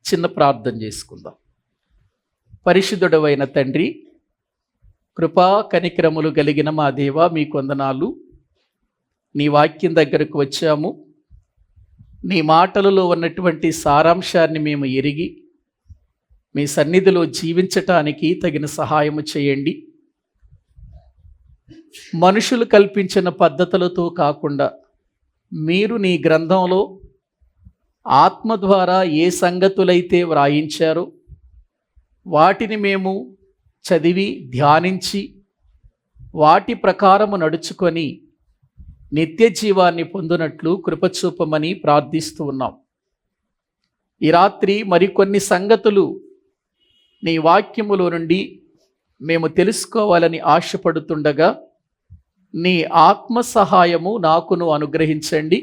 చిన్న ప్రార్థన చేసుకుందాం. పరిశుద్ధుడవైన తండ్రి, కృపా కనికరములు కలిగిన మా దేవ, మీకు వందనాలు. నీ వాక్యం దగ్గరకు వచ్చాము. నీ మాటలలో ఉన్నటువంటి సారాంశాన్ని మేము ఎరిగి మీ సన్నిధిలో జీవించటానికి తగిన సహాయము చేయండి. మనుషులు కల్పించిన పద్ధతులతో కాకుండా మీరు నీ గ్రంథంలో ఆత్మ ద్వారా ఏ సంగతులైతే వ్రాయించారో వాటిని మేము చదివి ధ్యానించి వాటి ప్రకారము నడుచుకొని నిత్య జీవాన్ని పొందునట్లు కృపచూపమని ప్రార్థిస్తూ ఉన్నాం. ఈ రాత్రి మరికొన్ని సంగతులు నీ వాక్యములో నుండి మేము తెలుసుకోవాలని ఆశపడుతుండగా నీ ఆత్మ సహాయము నాకును అనుగ్రహించండి.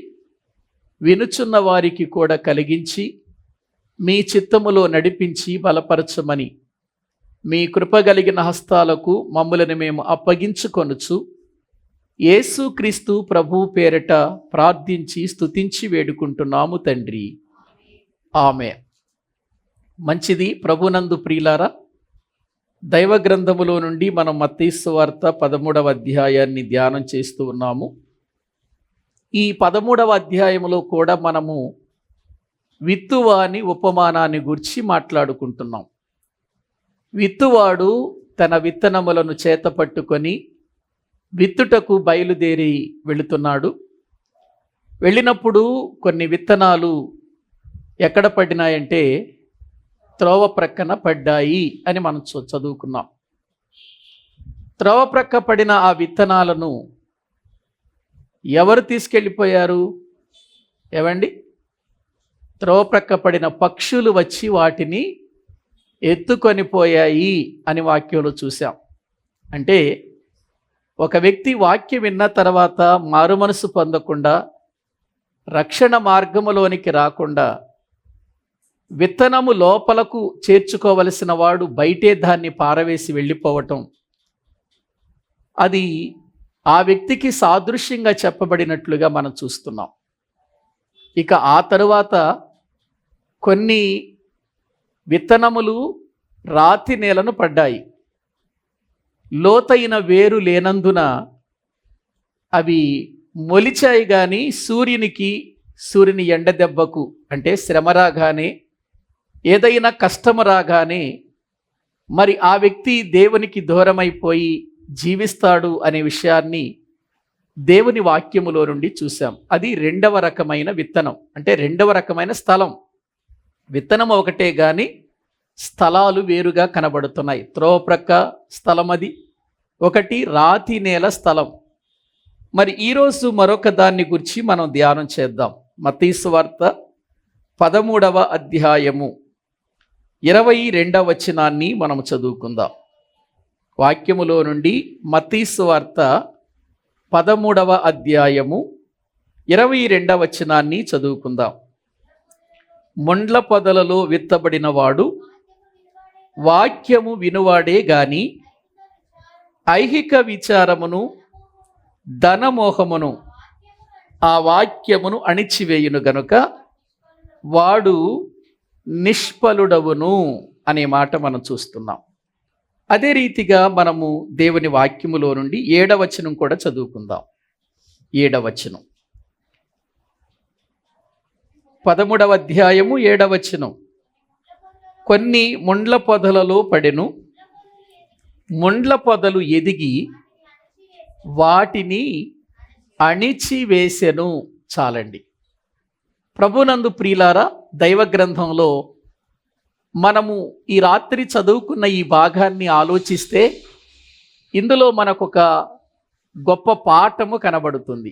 వినుచున్న వారికి కూడా కలిగించి మీ చిత్తములో నడిపించి బలపరచమని మీ కృపగలిగిన హస్తాలకు మమ్ములను మేము అప్పగించుకొనుచు యేసుక్రీస్తు ప్రభు పేరట ప్రార్థించి స్తుతించి వేడుకుంటున్నాము తండ్రి, ఆమేన్. మంచిది. ప్రభునందు ప్రియులారా, దైవ గ్రంథములో నుండి మనం మత్తయి సువార్త 13వ అధ్యాయాన్ని ధ్యానం చేస్తూ ఉన్నాము. ఈ 13వ అధ్యాయంలో కూడా మనము విత్తువాని ఉపమానాన్ని గురించి మాట్లాడుకుంటున్నాం. విత్తువాడు తన విత్తనములను చేతపట్టుకొని విత్తుటకు బయలుదేరి వెళుతున్నాడు. వెళ్ళినప్పుడు కొన్ని విత్తనాలు ఎక్కడ పడినాయంటే త్రోవ ప్రక్కన పడ్డాయి అని మనం చదువుకున్నాం. త్రోవ ప్రక్క పడిన ఆ విత్తనాలను ఎవరు తీసుకెళ్ళిపోయారు? ఏవండి? త్రోవ ప్రక్క పడిన పక్షులు వచ్చి వాటిని ఎత్తుకొని పోయాయి అని వాక్యంలో చూసాం. అంటే ఒక వ్యక్తి వాక్యం విన్న తర్వాత మారుమనసు పొందకుండా, రక్షణ మార్గములోనికి రాకుండా, విత్తనము లోపలకు చేర్చుకోవలసిన వాడు బయటే దాన్ని పారవేసి వెళ్ళిపోవటం, అది ఆ వ్యక్తికి సాదృశ్యంగా చెప్పబడినట్లుగా మనం చూస్తున్నాం. ఇక ఆ తరువాత కొన్ని విత్తనములు రాతి నేలను పడ్డాయి. లోతైన వేరు లేనందున అవి మొలిచాయి. కానీ సూర్యుని ఎండ దెబ్బకు, అంటే శ్రమ రాగానే, ఏదైనా కష్టము రాగానే మరి ఆ వ్యక్తి దేవునికి దూరమైపోయి జీవిస్తాడు అనే విషయాన్ని దేవుని వాక్యములో నుండి చూసాం. అది రెండవ రకమైన విత్తనం, అంటే రెండవ రకమైన స్థలం. విత్తనం ఒకటే కానీ స్థలాలు వేరుగా కనబడుతున్నాయి. త్రోవ ప్రక్క స్థలం అది, ఒకటి రాతి నేల స్థలం. మరి ఈరోజు మరొక దాన్ని గురించి మనం ధ్యానం చేద్దాం. మత్తయి సువార్త 13వ అధ్యాయము 22వ వచనాన్ని మనం చదువుకుందాం. వాక్యములో నుండి మత్తయి సువార్త 13వ అధ్యాయము 22వ వచనాన్ని చదువుకుందాం. ముండ్ల పొదలలో విత్తబడిన వాడు వాక్యము వినువాడే గాని ఐహిక విచారమును ధనమోహమును ఆ వాక్యమును అణిచివేయును గనుక వాడు నిష్ఫలుడవును అనే మాట మనం చూస్తున్నాం. అదే రీతిగా మనము దేవుని వాక్యములో నుండి 7వ వచనం కూడా చదువుకుందాం. 7వ వచనం, 13వ అధ్యాయము 7వ వచనం. కొన్ని ముండ్ల పొదలలో పడెను, ముండ్ల పొదలు ఎదిగి వాటిని అణిచివేసెను. చాలండి. ప్రభునందు ప్రియులారా, దైవ గ్రంథంలో మనము ఈ రాత్రి చదువుకున్న ఈ భాగాన్ని ఆలోచిస్తే ఇందులో మనకొక గొప్ప పాఠము కనబడుతుంది.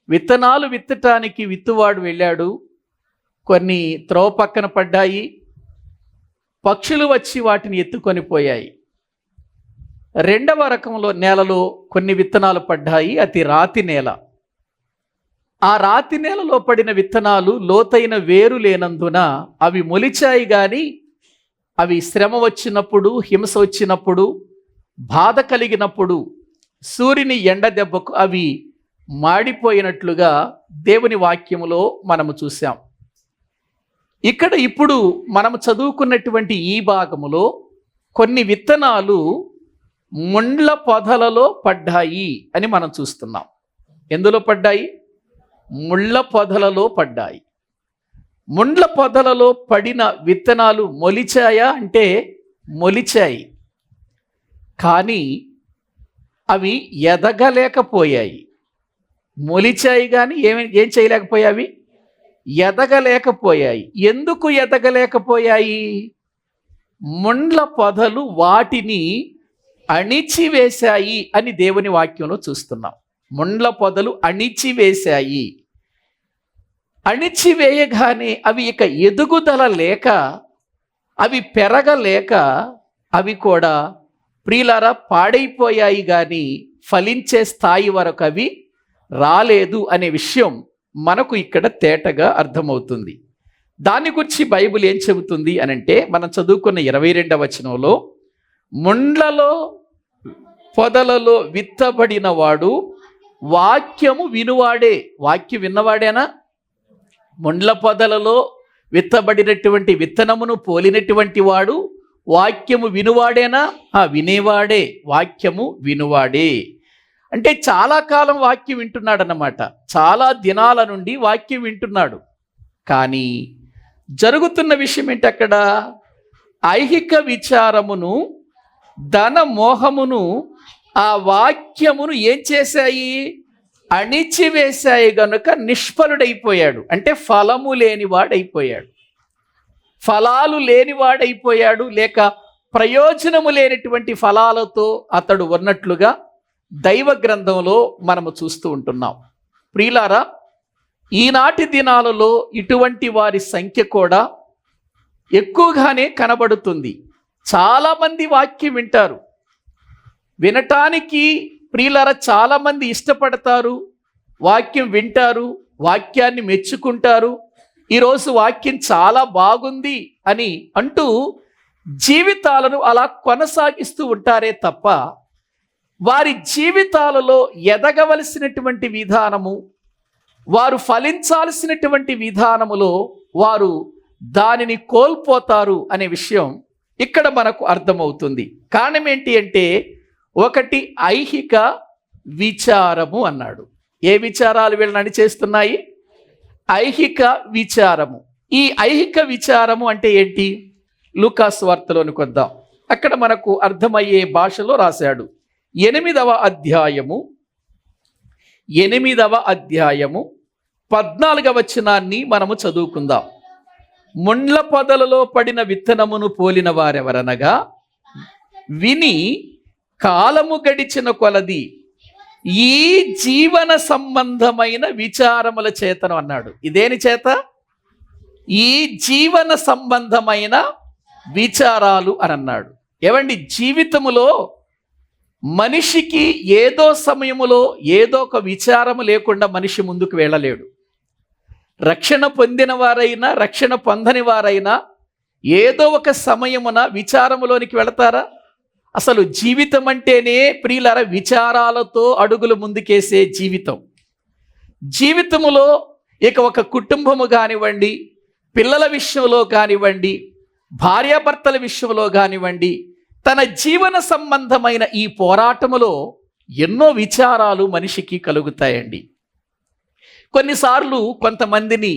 విత్తనాలు విత్తటానికి విత్తువాడు వెళ్ళాడు. కొన్ని త్రోవ పక్కన పడ్డాయి. పక్షులు వచ్చి వాటిని ఎత్తుకొని పోయాయి. రెండవ రకంలో నేలలో కొన్ని విత్తనాలు పడ్డాయి. అది రాతి నేల. ఆ రాతి నేలలో పడిన విత్తనాలు లోతైన వేరు లేనందున అవి మొలిచాయి. కానీ అవి శ్రమ వచ్చినప్పుడు, హింస వచ్చినప్పుడు, బాధ కలిగినప్పుడు, సూర్యుని ఎండ దెబ్బకు అవి మాడిపోయినట్లుగా దేవుని వాక్యములో మనము చూసాం. ఇక్కడ ఇప్పుడు మనం చదువుకున్నటువంటి ఈ భాగములో కొన్ని విత్తనాలు ముండ్ల పొదలలో పడ్డాయి అని మనం చూస్తున్నాం. ఎందులో పడ్డాయి? ముళ్ళ పొదలలో పడ్డాయి. ముండ్ల పొదలలో పడిన విత్తనాలు మొలిచాయా అంటే మొలిచాయి, కానీ అవి ఎదగలేకపోయాయి. మొలిచాయి కానీ ఏం చేయలేకపోయావి? ఎదగలేకపోయాయి. ఎందుకు ఎదగలేకపోయాయి? ముండ్ల పొదలు వాటిని అణిచివేశాయి అని దేవుని వాక్యంలో చూస్తున్నాం. ముండ్ల పొదలు అణిచివేశాయి. అణిచివేయగానే అవి ఇక ఎదుగుదల లేక, అవి పెరగలేక, అవి కూడా ప్రియులారా పాడైపోయాయి, కానీ ఫలించే స్థాయి వరకు అవి రాలేదు అనే విషయం మనకు ఇక్కడ తేటగా అర్థమవుతుంది. దాని గురించి బైబిల్ ఏం చెబుతుంది అనంటే, మనం చదువుకున్న 22వ వచనంలో, ముండ్లలో పొదలలో విత్తబడిన వాడు వాక్యము వినువాడే. వాక్యం విన్నవాడేనా? ముండ్ల పొదలలో విత్తబడినటువంటి విత్తనమును పోలినటువంటి వాడు వాక్యము వినువాడేనా? వినేవాడే. వాక్యము వినువాడే అంటే చాలా కాలం వాక్యం వింటున్నాడు అన్నమాట. చాలా దినాల నుండి వాక్యం వింటున్నాడు. కానీ జరుగుతున్న విషయం ఏంటి? అక్కడ ఐహిక విచారమును, ధన మోహమును ఆ వాక్యమును ఏం చేశాయి? అణిచివేశాయి. గనుక నిష్ఫలుడైపోయాడు. అంటే ఫలము లేనివాడైపోయాడు, ఫలాలు లేనివాడైపోయాడు, లేక ప్రయోజనము లేనటువంటి ఫలాలతో అతడు ఉన్నట్లుగా దైవ గ్రంథంలో మనము చూస్తూ ఉంటున్నాం. ప్రియులారా, ఈనాటి దినాలలో ఇటువంటి వారి సంఖ్య కూడా ఎక్కువగానే కనబడుతుంది. చాలామంది వాక్యం వింటారు, వినటానికి ప్రియులారా చాలామంది ఇష్టపడతారు, వాక్యం వింటారు, వాక్యాన్ని మెచ్చుకుంటారు. ఈరోజు వాక్యం చాలా బాగుంది అని అంటూ జీవితాలను అలా కొనసాగిస్తూ ఉంటారే తప్ప, వారి జీవితాలలో ఎదగవలసినటువంటి విధానము, వారు ఫలించాల్సినటువంటి విధానములో వారు దానిని కోల్పోతారు అనే విషయం ఇక్కడ మనకు అర్థమవుతుంది. కారణం ఏంటి అంటే, ఒకటి ఐహిక విచారము అన్నాడు. ఏ విచారాలు వీళ్ళని అణిచేస్తున్నాయి? ఐహిక విచారము. ఈ ఐహిక విచారము అంటే ఏంటి? లూకాసు వార్తలోనికి వద్దాం. అక్కడ మనకు అర్థమయ్యే భాషలో రాశాడు. 8వ అధ్యాయము 14వ వచనాన్ని మనము చదువుకుందాం. ముండ్ల పొదలలో పడిన విత్తనమును పోలిన వారెవరనగా, విని కాలము గడిచిన కొలది ఈ జీవన సంబంధమైన విచారముల చేతను అన్నాడు. ఇదేని చేత? ఈ జీవన సంబంధమైన విచారాలు అని అన్నాడు. ఏవండి, జీవితములో మనిషికి ఏదో సమయములో ఏదో ఒక విచారము లేకుండా మనిషి ముందుకు వెళ్ళలేడు. రక్షణ పొందిన వారైనా రక్షణ పొందని వారైనా ఏదో ఒక సమయమున విచారములోనికి వెళతారా? అసలు జీవితం అంటేనే ప్రియులారా విచారాలతో అడుగులు ముందుకేసే జీవితం. జీవితములో ఇక ఒక కుటుంబము కానివ్వండి, పిల్లల విషయంలో కానివ్వండి, భార్యాభర్తల విషయంలో కానివ్వండి, తన జీవన సంబంధమైన ఈ పోరాటములో ఎన్నో విచారాలు మనిషికి కలుగుతాయండి. కొన్నిసార్లు కొంతమందిని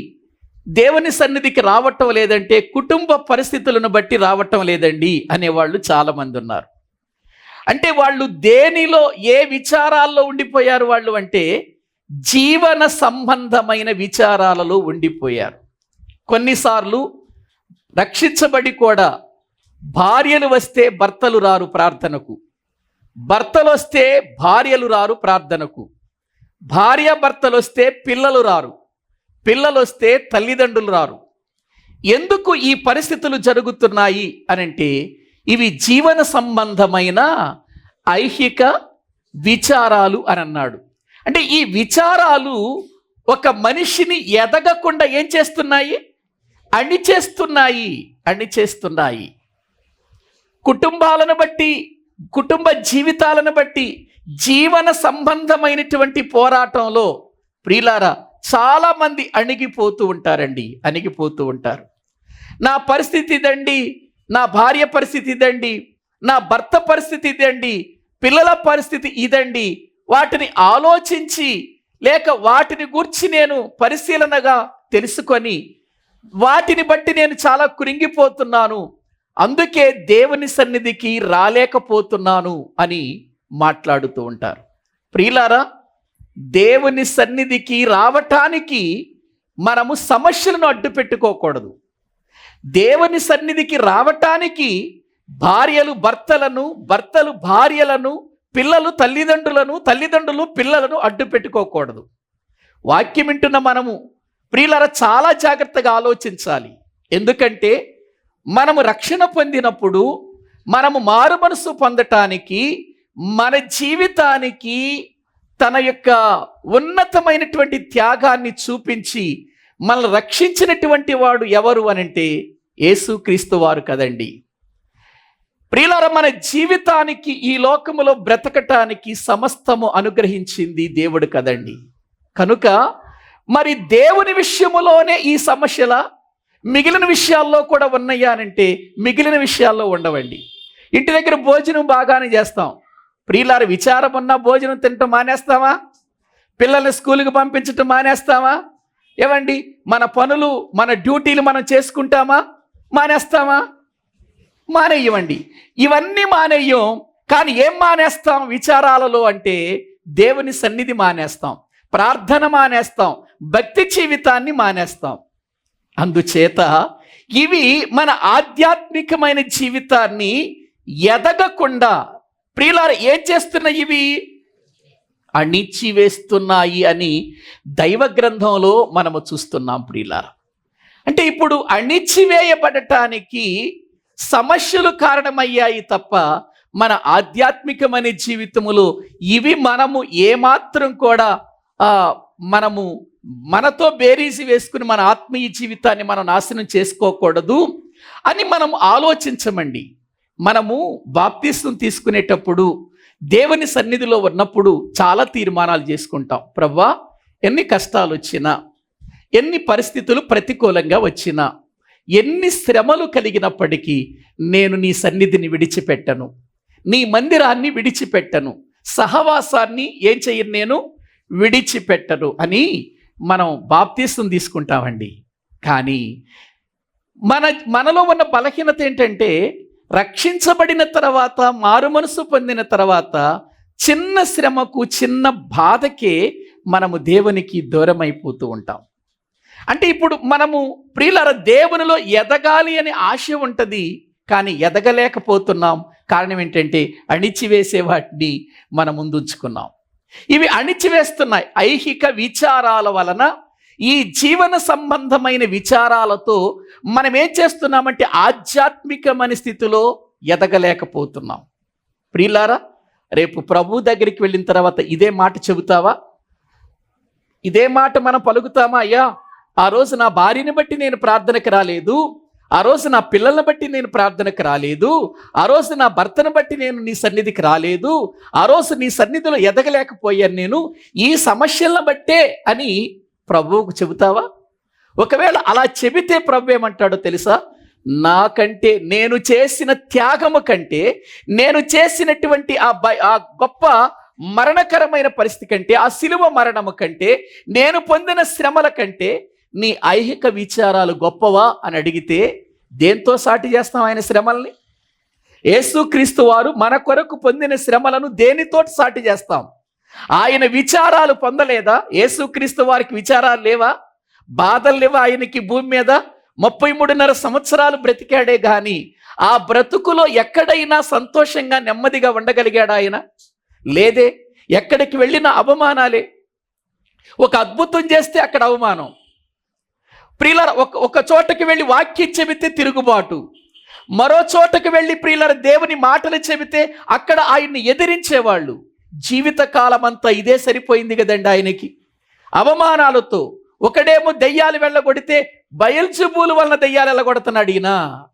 దేవుని సన్నిధికి రావటం లేదంటే కుటుంబ పరిస్థితులను బట్టి రావటం లేదండి అనేవాళ్ళు చాలామంది ఉన్నారు. అంటే వాళ్ళు దేనిలో, ఏ విచారాల్లో ఉండిపోయారు వాళ్ళు అంటే జీవన సంబంధమైన విచారాలలో ఉండిపోయారు. కొన్నిసార్లు రక్షించబడి కూడా భార్యలు వస్తే భర్తలు రారు ప్రార్థనకు, భర్తలు వస్తే భార్యలు రారు ప్రార్థనకు, భార్య భర్తలు వస్తే పిల్లలు రారు, పిల్లలు వస్తే తల్లిదండ్రులు రారు. ఎందుకు ఈ పరిస్థితులు జరుగుతున్నాయి అనంటే ఇవి జీవన సంబంధమైన ఐహిక విచారాలు అని అన్నాడు. అంటే ఈ విచారాలు ఒక మనిషిని ఎదగకుండా ఏం చేస్తున్నాయి? అణిచేస్తున్నాయి. కుటుంబాలను బట్టి, కుటుంబ జీవితాలను బట్టి జీవన సంబంధమైనటువంటి పోరాటంలో ప్రియులారా చాలామంది అణిగిపోతూ ఉంటారు. నా పరిస్థితి ఇదండి, నా భార్య పరిస్థితి ఇదండి, నా భర్త పరిస్థితి ఇదండి, పిల్లల పరిస్థితి ఇదండి, వాటిని ఆలోచించి లేక వాటిని గూర్చి నేను పరిశీలనగా తెలుసుకొని వాటిని బట్టి నేను చాలా కృంగిపోతున్నాను, అందుకే దేవుని సన్నిధికి రాలేకపోతున్నాను అని మాట్లాడుతూ ఉంటారు. ప్రియులారా, దేవుని సన్నిధికి రావటానికి మనము సమస్యలను అడ్డు పెట్టుకోకూడదు. దేవుని సన్నిధికి రావటానికి భార్యలు భర్తలను, భర్తలు భార్యలను, పిల్లలు తల్లిదండ్రులను, తల్లిదండ్రులు పిల్లలను అడ్డు పెట్టుకోకూడదు. వాక్యం వింటున్న మనము ప్రియులారా చాలా జాగ్రత్తగా ఆలోచించాలి. ఎందుకంటే మనము రక్షణ పొందినప్పుడు, మనము మారు మనసు పొందటానికి, మన జీవితానికి తన యొక్క ఉన్నతమైనటువంటి త్యాగాన్ని చూపించి మనల్ని రక్షించినటువంటి వాడు ఎవరు అనంటే యేసుక్రీస్తు వారు కదండి. ప్రియులారా, మన జీవితానికి ఈ లోకములో బ్రతకటానికి సమస్తము అనుగ్రహించింది దేవుడు కదండి. కనుక మరి దేవుని విషయములోనే ఈ సమస్యల మిగిలిన విషయాల్లో కూడా ఉన్నాయా అనంటే మిగిలిన విషయాల్లో ఉండవండి. ఇంటి దగ్గర భోజనం బాగానే చేస్తాం, ప్రియులారా విచారం ఉన్నా భోజనం తినటం మానేస్తామా? పిల్లల్ని స్కూల్కి పంపించటం మానేస్తామా? ఏమండి, మన పనులు, మన డ్యూటీలు మనం చేసుకుంటామా? మానేస్తామా? మానేయమండి. ఇవన్నీ మానేయం. కానీ ఏం మానేస్తాం విచారాలలో అంటే దేవుని సన్నిధి మానేస్తాం, ప్రార్థన మానేస్తాం, భక్తి జీవితాన్ని మానేస్తాం. అందుచేత ఇవి మన ఆధ్యాత్మికమైన జీవితాన్ని ఎదగకుండా ప్రియులారా ఏం చేస్తున్నాయి? ఇవి అణిచివేస్తున్నాయి అని దైవ గ్రంథంలో మనము చూస్తున్నాం. ప్రియులారా, అంటే ఇప్పుడు అణిచివేయబడటానికి సమస్యలు కారణమయ్యాయి తప్ప మన ఆధ్యాత్మికమైన జీవితములో ఇవి మనము ఏమాత్రం కూడా మనము మనతో బేరీసి వేసుకుని మన ఆత్మీయ జీవితాన్ని మనం నాశనం చేసుకోకూడదు అని మనం ఆలోచించమండి. మనము బాప్తిస్మం తీసుకునేటప్పుడు దేవుని సన్నిధిలో ఉన్నప్పుడు చాలా తీర్మానాలు చేసుకుంటాం. ప్రభువా, ఎన్ని కష్టాలు వచ్చినా, ఎన్ని పరిస్థితులు ప్రతికూలంగా వచ్చినా, ఎన్ని శ్రమలు కలిగినప్పటికీ నేను నీ సన్నిధిని విడిచిపెట్టను, నీ మందిరాన్ని విడిచిపెట్టను, సహవాసాన్ని ఏం చెయ్యను, నేను విడిచిపెట్టను అని మనం బాప్తిస్మం తీసుకుంటామండి. కానీ మనలో ఉన్న బలహీనత ఏంటంటే రక్షించబడిన తర్వాత, మారు మనసు పొందిన తర్వాత చిన్న శ్రమకు, చిన్న బాధకే మనము దేవునికి దూరం అయిపోతూ ఉంటాం. అంటే ఇప్పుడు మనము ప్రియులారా దేవునిలో ఎదగాలి అనే ఆశ ఉంటుంది, కానీ ఎదగలేకపోతున్నాం. కారణం ఏంటంటే అణిచివేసే వాటిని మన ముందుంచుకున్నాం. ఇవి అణిచివేస్తున్నాయి. ఐహిక విచారాల వలన, ఈ జీవన సంబంధమైన విచారాలతో మనం ఏం చేస్తున్నామంటే ఆధ్యాత్మికమైన స్థితిలో ఎదగలేకపోతున్నాం. ప్రియులారా, రేపు ప్రభు దగ్గరికి వెళ్ళిన తర్వాత ఇదే మాట చెబుతావా? ఇదే మాట మనం పలుకుతామా? అయ్యా, ఆ రోజు నా భార్యని బట్టి నేను ప్రార్థనకు రాలేదు, ఆ రోజు నా పిల్లల్ని బట్టి నేను ప్రార్థనకు రాలేదు, ఆ రోజు నా భర్తను బట్టి నేను నీ సన్నిధికి రాలేదు, ఆ రోజు నీ సన్నిధిలో ఎదగలేకపోయాను నేను ఈ సమస్యలను బట్టే అని ప్రభువుకు చెబుతావా? ఒకవేళ అలా చెబితే ప్రభు ఏమంటాడో తెలుసా? నాకంటే, నేను చేసిన త్యాగము కంటే, నేను చేసినటువంటి ఆ గొప్ప మరణకరమైన పరిస్థితి కంటే, ఆ శిలువ మరణము కంటే, నేను పొందిన శ్రమల కంటే నీ ఐహిక విచారాలు గొప్పవా అని అడిగితే దేంతో సాటి చేస్తాం ఆయన శ్రమల్ని? యేసుక్రీస్తు వారు మన కొరకు పొందిన శ్రమలను దేనితో సాటి చేస్తాం? ఆయన విచారాలు పొందలేదా? యేసుక్రీస్తు వారికి విచారాలు లేవా? బాధలు లేవా ఆయనకి? భూమి మీద 33.5 సంవత్సరాలు బ్రతికాడే గాని ఆ బ్రతుకులో ఎక్కడైనా సంతోషంగా నెమ్మదిగా ఉండగలిగాడు ఆయన? లేదే. ఎక్కడికి వెళ్ళిన అవమానాలే. ఒక అద్భుతం చేస్తే అక్కడ అవమానం. ప్రియులారా, ఒక చోటకి వెళ్ళి వాక్యం చెబితే తిరుగుబాటు, మరో చోటకి వెళ్ళి ప్రియులారా దేవుని మాటలు చెబితే అక్కడ ఆయన్ని ఎదిరించేవాళ్ళు. జీవితకాలం అంతా ఇదే సరిపోయింది కదండి ఆయనకి, అవమానాలతో. ఒకడేమో దెయ్యాలు వెళ్ళగొడితే బయల్జెబూలు వలన దెయ్యాలు వెళ్ళగొడుతున్నాడు ఈయన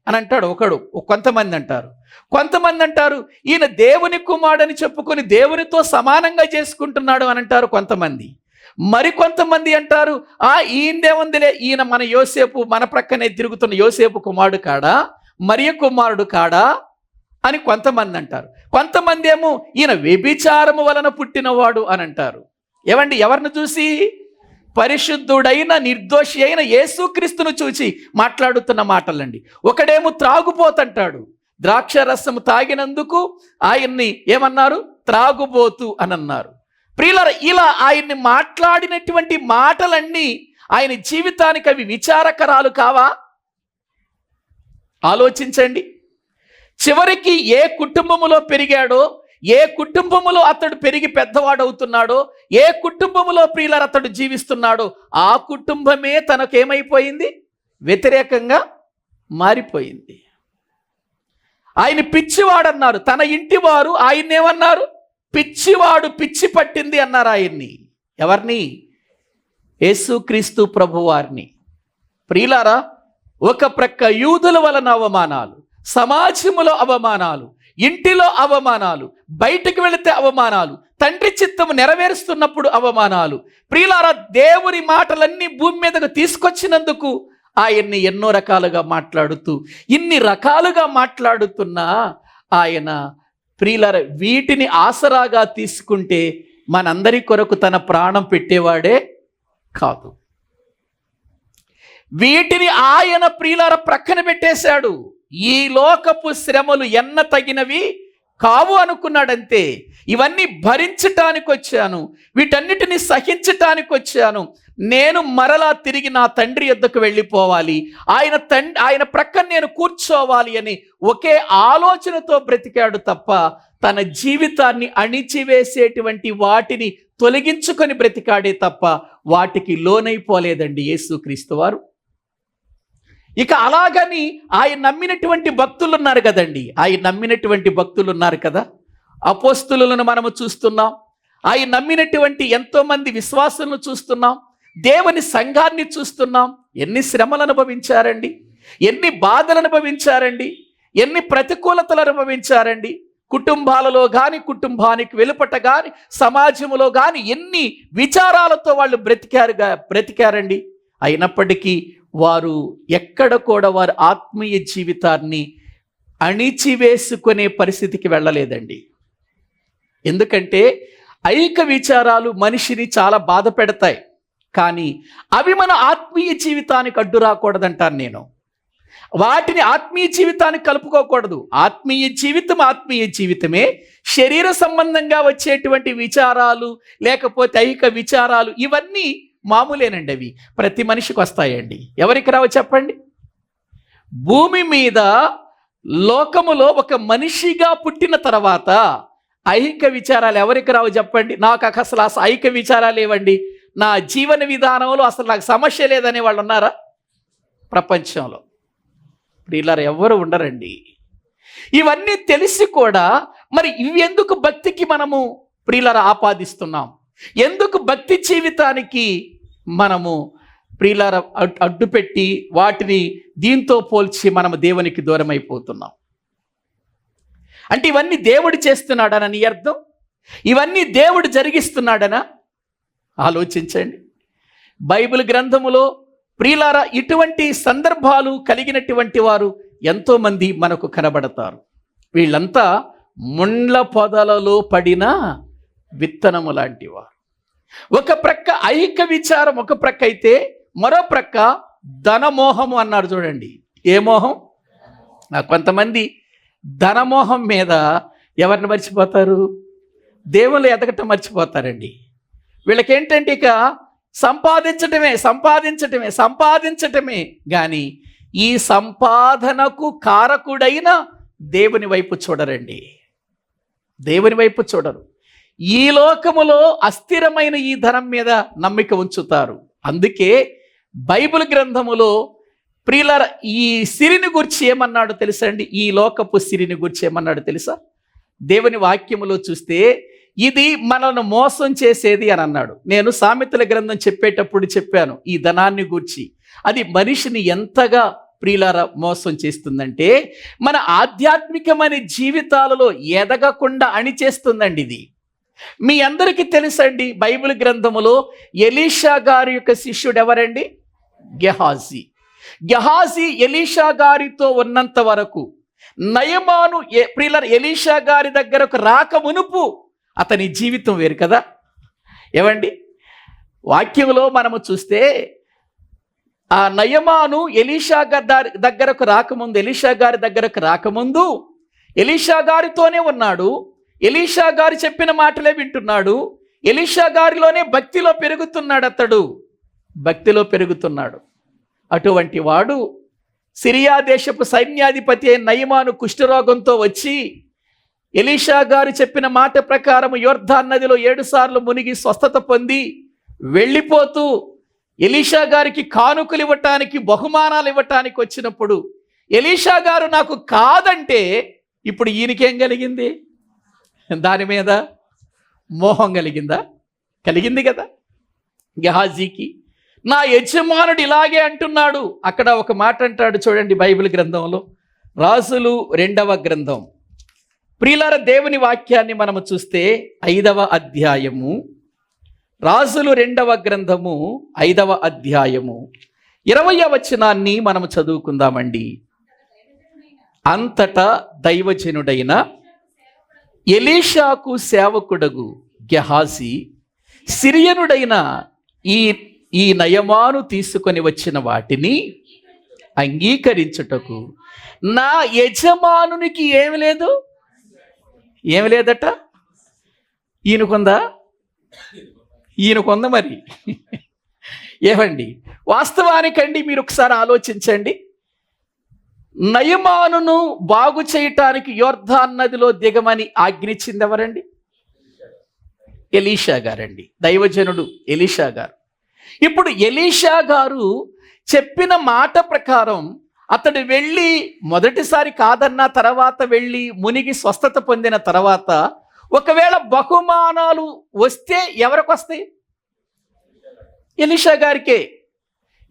అని అంటాడు ఒకడు. కొంతమంది అంటారు. కొంతమంది అంటారు ఈయన దేవుని కుమారుడని చెప్పుకొని దేవునితో సమానంగా చేసుకుంటున్నాడు అని అంటారు కొంతమంది. మరికొంతమంది అంటారు, ఈయనదేముందిలే, ఈయన మన యోసేపు, మన ప్రక్కనే తిరుగుతున్న యోసేపు కుమారుడు కాడా, మరియ కుమారుడు కాడా అని కొంతమంది అంటారు. కొంతమంది ఏమో ఈయన వ్యభిచారము వలన పుట్టినవాడు అని అంటారు. ఏమండి, ఎవరిని చూసి? పరిశుద్ధుడైన నిర్దోషి అయిన యేసుక్రీస్తును చూసి మాట్లాడుతున్న మాటలండి. ఒకడేమో త్రాగుపోతంటాడు, ద్రాక్ష రసము తాగినందుకు ఆయన్ని ఏమన్నారు? త్రాగుబోతు అని అన్నారు. ప్రియులారా, ఇలా ఆయన్ని మాట్లాడినటువంటి మాటలన్నీ ఆయన జీవితానికి అవి విచారకరాలు కావా? ఆలోచించండి. చివరికి ఏ కుటుంబములో పెరిగాడో, ఏ కుటుంబములో అతడు పెరిగి పెద్దవాడవుతున్నాడో, ఏ కుటుంబములో ప్రియులారా అతడు జీవిస్తున్నాడో, ఆ కుటుంబమే తనకేమైపోయింది? వ్యతిరేకంగా మారిపోయింది. ఆయన పిచ్చివాడన్నారు, తన ఇంటి వారు ఆయన్నేమన్నారు? పిచ్చివాడు, పిచ్చి పట్టింది అన్నారు ఆయన్ని. ఎవరిని? యేసుక్రీస్తు ప్రభువారిని. ప్రియులారా, ఒక ప్రక్క యూదుల వలన అవమానాలు, సమాజములో అవమానాలు, ఇంటిలో అవమానాలు, బయటికి వెళితే అవమానాలు, తండ్రి చిత్తము నెరవేరుస్తున్నప్పుడు అవమానాలు. ప్రియులారా, దేవుని మాటలన్నీ భూమి మీదకు తీసుకొచ్చినందుకు ఆయన్ని ఎన్నో రకాలుగా మాట్లాడుతూ, ఇన్ని రకాలుగా మాట్లాడుతున్నా ఆయన ప్రియులారా వీటిని ఆసరాగా తీసుకుంటే మనందరి కొరకు తన ప్రాణం పెట్టేవాడే కాదు. వీటిని ఆయన ప్రియులారా ప్రక్కన పెట్టేశాడు. ఈ లోకపు శ్రమలు ఎన్న తగినవి కావు అనుకున్నాడంతే. ఇవన్నీ భరించటానికి వచ్చాను, వీటన్నిటిని సహించటానికి వచ్చాను, నేను మరలా తిరిగి నా తండ్రి యొద్దకు వెళ్ళిపోవాలి, ఆయన ప్రక్కన నేను కూర్చోవాలి అని ఒకే ఆలోచనతో బ్రతికాడు తప్ప తన జీవితాన్ని అణిచివేసేటువంటి వాటిని తొలగించుకొని బ్రతికాడే తప్ప వాటికి లోనైపోలేదండి యేసుక్రీస్తు వారు. ఇక అలాగని ఆయన నమ్మినటువంటి భక్తులు ఉన్నారు కదండి, ఆయన నమ్మినటువంటి భక్తులు ఉన్నారు కదా, అపోస్తులను మనము చూస్తున్నాం, ఆయన నమ్మినటువంటి ఎంతోమంది విశ్వాసులను చూస్తున్నాం, దేవుని సంఘాన్ని చూస్తున్నాం. ఎన్ని శ్రమలు అనుభవించారండి, ఎన్ని బాధలు అనుభవించారండి, ఎన్ని ప్రతికూలతలు అనుభవించారండి. కుటుంబాలలో కానీ, కుటుంబానికి వెలుపట కానీ, సమాజంలో కానీ ఎన్ని విచారాలతో వాళ్ళు బ్రతికారండి. అయినప్పటికీ వారు ఎక్కడ కూడా వారి ఆత్మీయ జీవితాన్ని అణిచివేసుకునే పరిస్థితికి వెళ్ళలేదండి. ఎందుకంటే ఐక విచారాలు మనిషిని చాలా బాధ పెడతాయి, కానీ అవి మన ఆత్మీయ జీవితానికి అడ్డు రాకూడదంటాను నేను. వాటిని ఆత్మీయ జీవితానికి కలుపుకోకూడదు. ఆత్మీయ జీవితమే. శరీర సంబంధంగా వచ్చేటువంటి విచారాలు లేకపోతే ఐక విచారాలు ఇవన్నీ మామూలేనండి. అవి ప్రతి మనిషికి వస్తాయండి. ఎవరికి రావు చెప్పండి? భూమి మీద లోకములో ఒక మనిషిగా పుట్టిన తర్వాత ఐహిక విచారాలు ఎవరికి రావు చెప్పండి? నాకు అసలు ఐహిక విచారాలు ఏవండి, నా జీవన విధానంలో అసలు నాకు సమస్య లేదనే వాళ్ళు ఉన్నారా ప్రపంచంలో? ప్రియులారా, ఎవరు ఉండరండి. ఇవన్నీ తెలిసి కూడా మరి ఇవి ఎందుకు భక్తికి మనము ప్రియులారా ఆపాదిస్తున్నాం? ఎందుకు భక్తి జీవితానికి మనము ప్రియులారా అడ్డుపెట్టి వాటిని దీంతో పోల్చి మనము దేవునికి దూరం అయిపోతున్నాం? అంటే ఇవన్నీ దేవుడు చేస్తున్నాడనా నీ అర్థం? ఇవన్నీ దేవుడు జరిగిస్తున్నాడనా? ఆలోచించండి. బైబిల్ గ్రంథములో ప్రియులారా ఇటువంటి సందర్భాలు కలిగినటువంటి వారు ఎంతోమంది మనకు కనబడతారు. వీళ్ళంతా ముండ్ల పొదలలో పడిన విత్తనము లాంటి వారు. ఒక ప్రక్క ఐహిక విచారం ఒక ప్రక్క అయితే, మరో ప్రక్క ధనమోహము అన్నారు చూడండి. ఏ మోహం? కొంతమంది ధనమోహం మీద ఎవరిని మర్చిపోతారు? దేవుళ్ళు ఎదగటం మర్చిపోతారండి. వీళ్ళకేంటంటే ఇక సంపాదించటమే కానీ ఈ సంపాదనకు కారకుడైన దేవుని వైపు చూడరండి. దేవుని వైపు చూడరు. ఈ లోకములో అస్థిరమైన ఈ ధనం మీద నమ్మిక ఉంచుతారు. అందుకే బైబిల్ గ్రంథములో ప్రియులారా ఈ సిరిని గురించి ఏమన్నాడు తెలుసా అండి? ఈ లోకపు సిరిని గురించి ఏమన్నాడు తెలుసా? దేవుని వాక్యములో చూస్తే ఇది మనల్ని మోసం చేసేది అని అన్నాడు. నేను సామెతల గ్రంథం చెప్పేటప్పుడు చెప్పాను ఈ ధనాన్ని గూర్చి. అది మనిషిని ఎంతగా ప్రియులారా మోసం చేస్తుందంటే మన ఆధ్యాత్మికమైన జీవితాలలో ఎదగకుండా అణిచేస్తుందండి. ఇది మీ అందరికీ తెలుసండి, బైబిల్ గ్రంథములో ఎలీషా గారి యొక్క శిష్యుడు ఎవరండి? గెహాజీ. గెహాజీ ఎలీషా గారితో ఉన్నంత వరకు నయమాను ప్రియులారా ఎలీషా గారి దగ్గరకు రాక మునుపు అతని జీవితం వేరు కదా. ఏమండి, వాక్యంలో మనము చూస్తే ఆ నయమాను ఎలీషా గారి దగ్గరకు రాకముందు ఎలీషా గారితోనే ఉన్నాడు. ఎలీషా గారు చెప్పిన మాటలే వింటున్నాడు. ఎలీషా గారిలోనే భక్తిలో పెరుగుతున్నాడు. అటువంటి వాడు సిరియా దేశపు సైన్యాధిపతి అయిన నయమాను కుష్ఠరోగంతో వచ్చి ఎలీషా గారు చెప్పిన మాట ప్రకారం యొర్దాను నదిలో 7 సార్లు మునిగి స్వస్థత పొంది వెళ్ళిపోతూ ఎలీషా గారికి కానుకలు ఇవ్వటానికి, బహుమానాలు ఇవ్వటానికి వచ్చినప్పుడు ఎలీషా గారు నాకు కాదంటే ఇప్పుడు ఈయనకేం కలిగింది? దాని మీద మోహం కలిగిందా? కలిగింది కదా. గెహాజీకి నా యజమానుడు ఇలాగే అంటున్నాడు. అక్కడ ఒక మాట అంటాడు చూడండి, బైబిల్ గ్రంథంలో రాజులు 2వ గ్రంథం. ప్రియులారా దేవుని వాక్యాన్ని మనము చూస్తే 5వ అధ్యాయము, రాజులు 2వ గ్రంథము 5వ అధ్యాయము 20వ వచనాన్ని మనము చదువుకుందామండి. అంతటా దైవజనుడైన ఎలీషాకు సేవకుడగు గెహాజీ సిరియనుడైన ఈ నయమాను తీసుకొని వచ్చిన వాటిని అంగీకరించుటకు నా యజమానునికి ఏమి లేదట. ఈయనకుందా మరి. ఏమండి, వాస్తవానికండి మీరు ఒకసారి ఆలోచించండి. నయమానును బాగు చేయటానికి యొర్దాను నదిలో దిగమని ఆజ్ఞించింది ఎవరండి? ఎలీషా గారండి, దైవజనుడు ఎలీషా గారు. ఇప్పుడు ఎలీషా గారు చెప్పిన మాట ప్రకారం అతడు వెళ్ళి మొదటిసారి కాదన్న తర్వాత వెళ్ళి మునిగి స్వస్థత పొందిన తర్వాత ఒకవేళ బహుమానాలు వస్తే ఎవరికి వస్తాయి? ఎలీషా గారికే.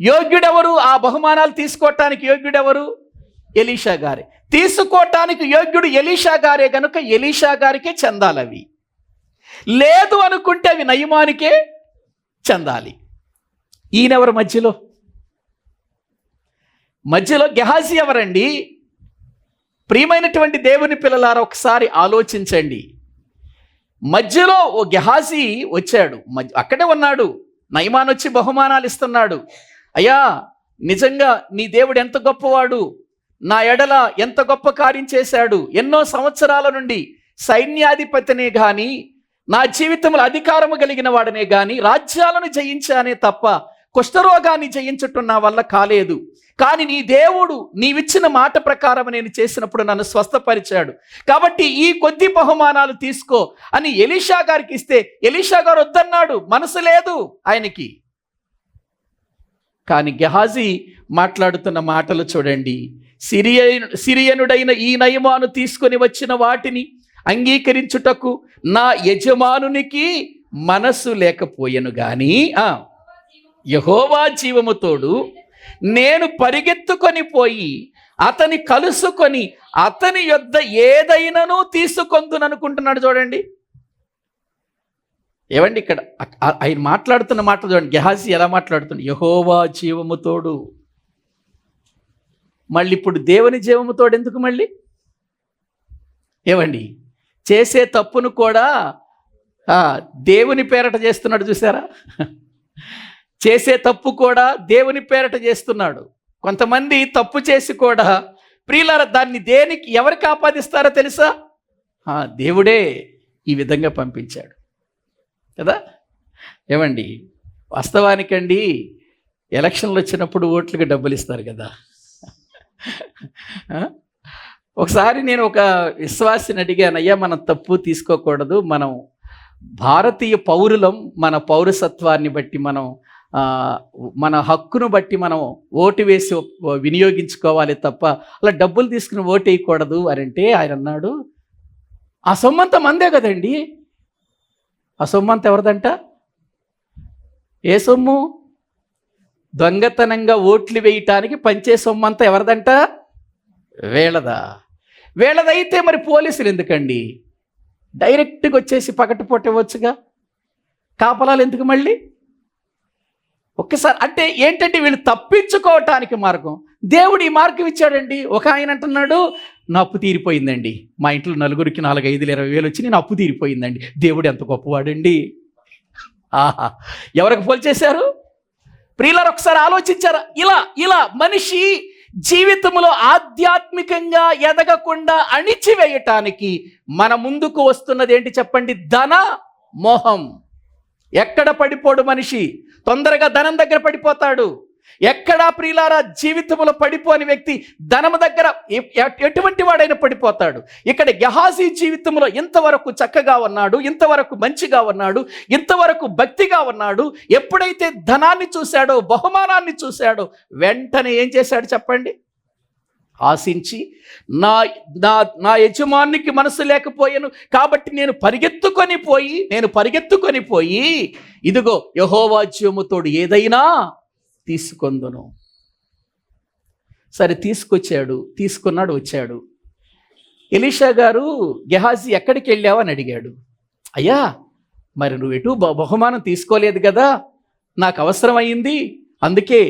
యోగ్యుడెవరు? ఆ బహుమానాలు తీసుకోవటానికి యోగ్యుడెవరు? ఎలీషా గారే. తీసుకోవటానికి యోగ్యుడు ఎలీషా గారే గనుక ఎలీషా గారికే చెందాలి. అవి లేదు అనుకుంటే అవి నయమానికే చెందాలి. ఈయనెవరు మధ్యలో గెహాజీ ఎవరండి? ప్రియమైనటువంటి దేవుని పిల్లలారా ఒకసారి ఆలోచించండి. మధ్యలో ఓ గెహాజీ వచ్చాడు, అక్కడే ఉన్నాడు. నయమాను వచ్చి బహుమానాలు ఇస్తున్నాడు. అయ్యా, నిజంగా నీ దేవుడు ఎంత గొప్పవాడు, నా ఎడల ఎంత గొప్ప కార్యం చేశాడు. ఎన్నో సంవత్సరాల నుండి సైన్యాధిపతినే గాని, నా జీవితంలో అధికారము కలిగిన వాడనే గాని రాజ్యాలను జయించానే తప్ప కుష్ఠరోగాన్ని జయించటం నా వల్ల కాలేదు. కానీ నీ దేవుడు నీవిచ్చిన మాట ప్రకారం నేను చేసినప్పుడు నన్ను స్వస్థపరిచాడు. కాబట్టి ఈ కొద్ది బహుమానాలు తీసుకో అని ఎలీషా గారికి ఇస్తే ఎలీషా గారు వద్దన్నాడు. మనసు లేదు ఆయనకి. కానీ గెహాజీ మాట్లాడుతున్న మాటలు చూడండి. సిరియనుడైన ఈ నయమాను తీసుకొని వచ్చిన వాటిని అంగీకరించుటకు నా యజమానునికి మనసు లేకపోయెను గాని యెహోవా జీవము తోడు నేను పరిగెత్తుకొని పోయి అతని కలుసుకొని అతని యొద్ద ఏదైనాను తీసుకొందుననుకుంటున్నాడు. చూడండి ఏవండి, ఇక్కడ ఆయన మాట్లాడుతున్న మాట చూడండి. గెహాజీ ఎలా మాట్లాడుతున్నాడు? యెహోవా జీవము తోడు. మళ్ళీ ఇప్పుడు దేవుని జీవము తోడు ఎందుకు? మళ్ళీ ఏవండి, చేసే తప్పును కూడా దేవుని పేరట చేస్తున్నాడు. చూసారా? చేసే తప్పు కూడా దేవుని పేరట చేస్తున్నాడు. కొంతమంది తప్పు చేసి కూడా ప్రియులారా దాన్ని ఎవరికి ఆపాదిస్తారో తెలుసా? దేవుడే ఈ విధంగా పంపించాడు కదా. ఏమండి, వాస్తవానికండి ఎలక్షన్లు వచ్చినప్పుడు ఓట్లకు డబ్బులు ఇస్తారు కదా. ఒకసారి నేను ఒక విశ్వాసిని అడిగాను, అయ్యా మనం తప్పు తీసుకోకూడదు, మనం భారతీయ పౌరులం, మన పౌరసత్వాన్ని బట్టి మన హక్కును బట్టి మనం ఓటు వేసి వినియోగించుకోవాలి తప్ప అలా డబ్బులు తీసుకుని ఓటు వేయకూడదు అని అంటే ఆయన అన్నాడు, ఆ సొమ్మంతా మందే కదండి. ఆ సొమ్మంతా ఎవరిదంట? ఏ సొమ్ము? దొంగతనంగా ఓట్లు వేయటానికి పంచే సొమ్మంతా ఎవరిదంట? వీళ్ళదైతే మరి పోలీసులు ఎందుకండి? డైరెక్ట్గా వచ్చేసి పగటిపూట ఇవ్వచ్చుగా, కాపలాలు ఎందుకు మళ్ళీ? ఒక్కసారి అంటే ఏంటంటే వీళ్ళు తప్పించుకోవటానికి మార్గం. దేవుడు ఈ మార్గం ఇచ్చాడండి. ఒక ఆయన అంటున్నాడు, నా అప్పు తీరిపోయిందండి, మా ఇంట్లో నలుగురికి 4, 5, 20 వచ్చి నేను అప్పు తీరిపోయిందండి. దేవుడు ఎంత గొప్పవాడండి. ఆహా, ఎవరికి పోల్చేశారు? ప్రియులారా, ఒకసారి ఆలోచించారా? ఇలా మనిషి జీవితంలో ఆధ్యాత్మికంగా ఎదగకుండా అణిచివేయటానికి మన ముందుకు వస్తున్నది ఏంటి చెప్పండి? ధన మోహం. ఎక్కడ పడిపోడు మనిషి? తొందరగా ధనం దగ్గర పడిపోతాడు. ఎక్కడా ప్రియులారా జీవితంలో పడిపోని వ్యక్తి ధనం దగ్గర ఎటువంటి వాడైనా పడిపోతాడు. ఇక్కడ గెహాజీ జీవితంలో ఇంతవరకు చక్కగా ఉన్నాడు, ఇంతవరకు మంచిగా ఉన్నాడు, ఇంతవరకు భక్తిగా ఉన్నాడు. ఎప్పుడైతే ధనాన్ని చూశాడో, బహుమానాన్ని చూశాడో, వెంటనే ఏం చేశాడు చెప్పండి? ఆశించి నా యజమానికి మనసు లేకపోయాను కాబట్టి నేను పరిగెత్తుకొని పోయి ఇదిగో యెహోవా జీవముతోడు ఏదైనా తీసుకొందును. సరే, తీసుకున్నాడు, వచ్చాడు. ఎలీషా గారు, గెహాజీ ఎక్కడికి వెళ్ళావు అని అడిగాడు. అయ్యా, మరి నువ్వు ఎటు బహుమానం తీసుకోలేదు కదా, నాకు అవసరం అయింది, అందుకే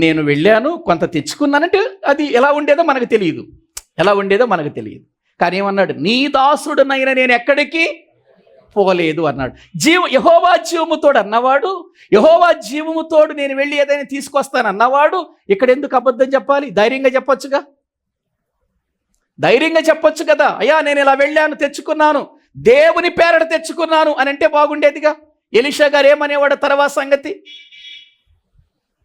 నేను వెళ్ళాను, కొంత తెచ్చుకున్నానంటే అది ఎలా ఉండేదో మనకు తెలియదు. కానీ ఏమన్నాడు? నీ దాసుడునైనా నేను ఎక్కడికి పోలేదు అన్నాడు. యెహోవా జీవముతోడు అన్నవాడు, యెహోవా జీవముతోడు నేను వెళ్ళి ఏదైనా తీసుకొస్తాను అన్నవాడు ఇక్కడ ఎందుకు అబద్ధం చెప్పాలి? ధైర్యంగా చెప్పొచ్చు కదా. అయ్యా, నేను ఇలా వెళ్ళాను, తెచ్చుకున్నాను, దేవుని పేరట తెచ్చుకున్నాను అని అంటే బాగుండేదిగా. ఎలీషా గారు ఏమనేవాడు తర్వాత సంగతి?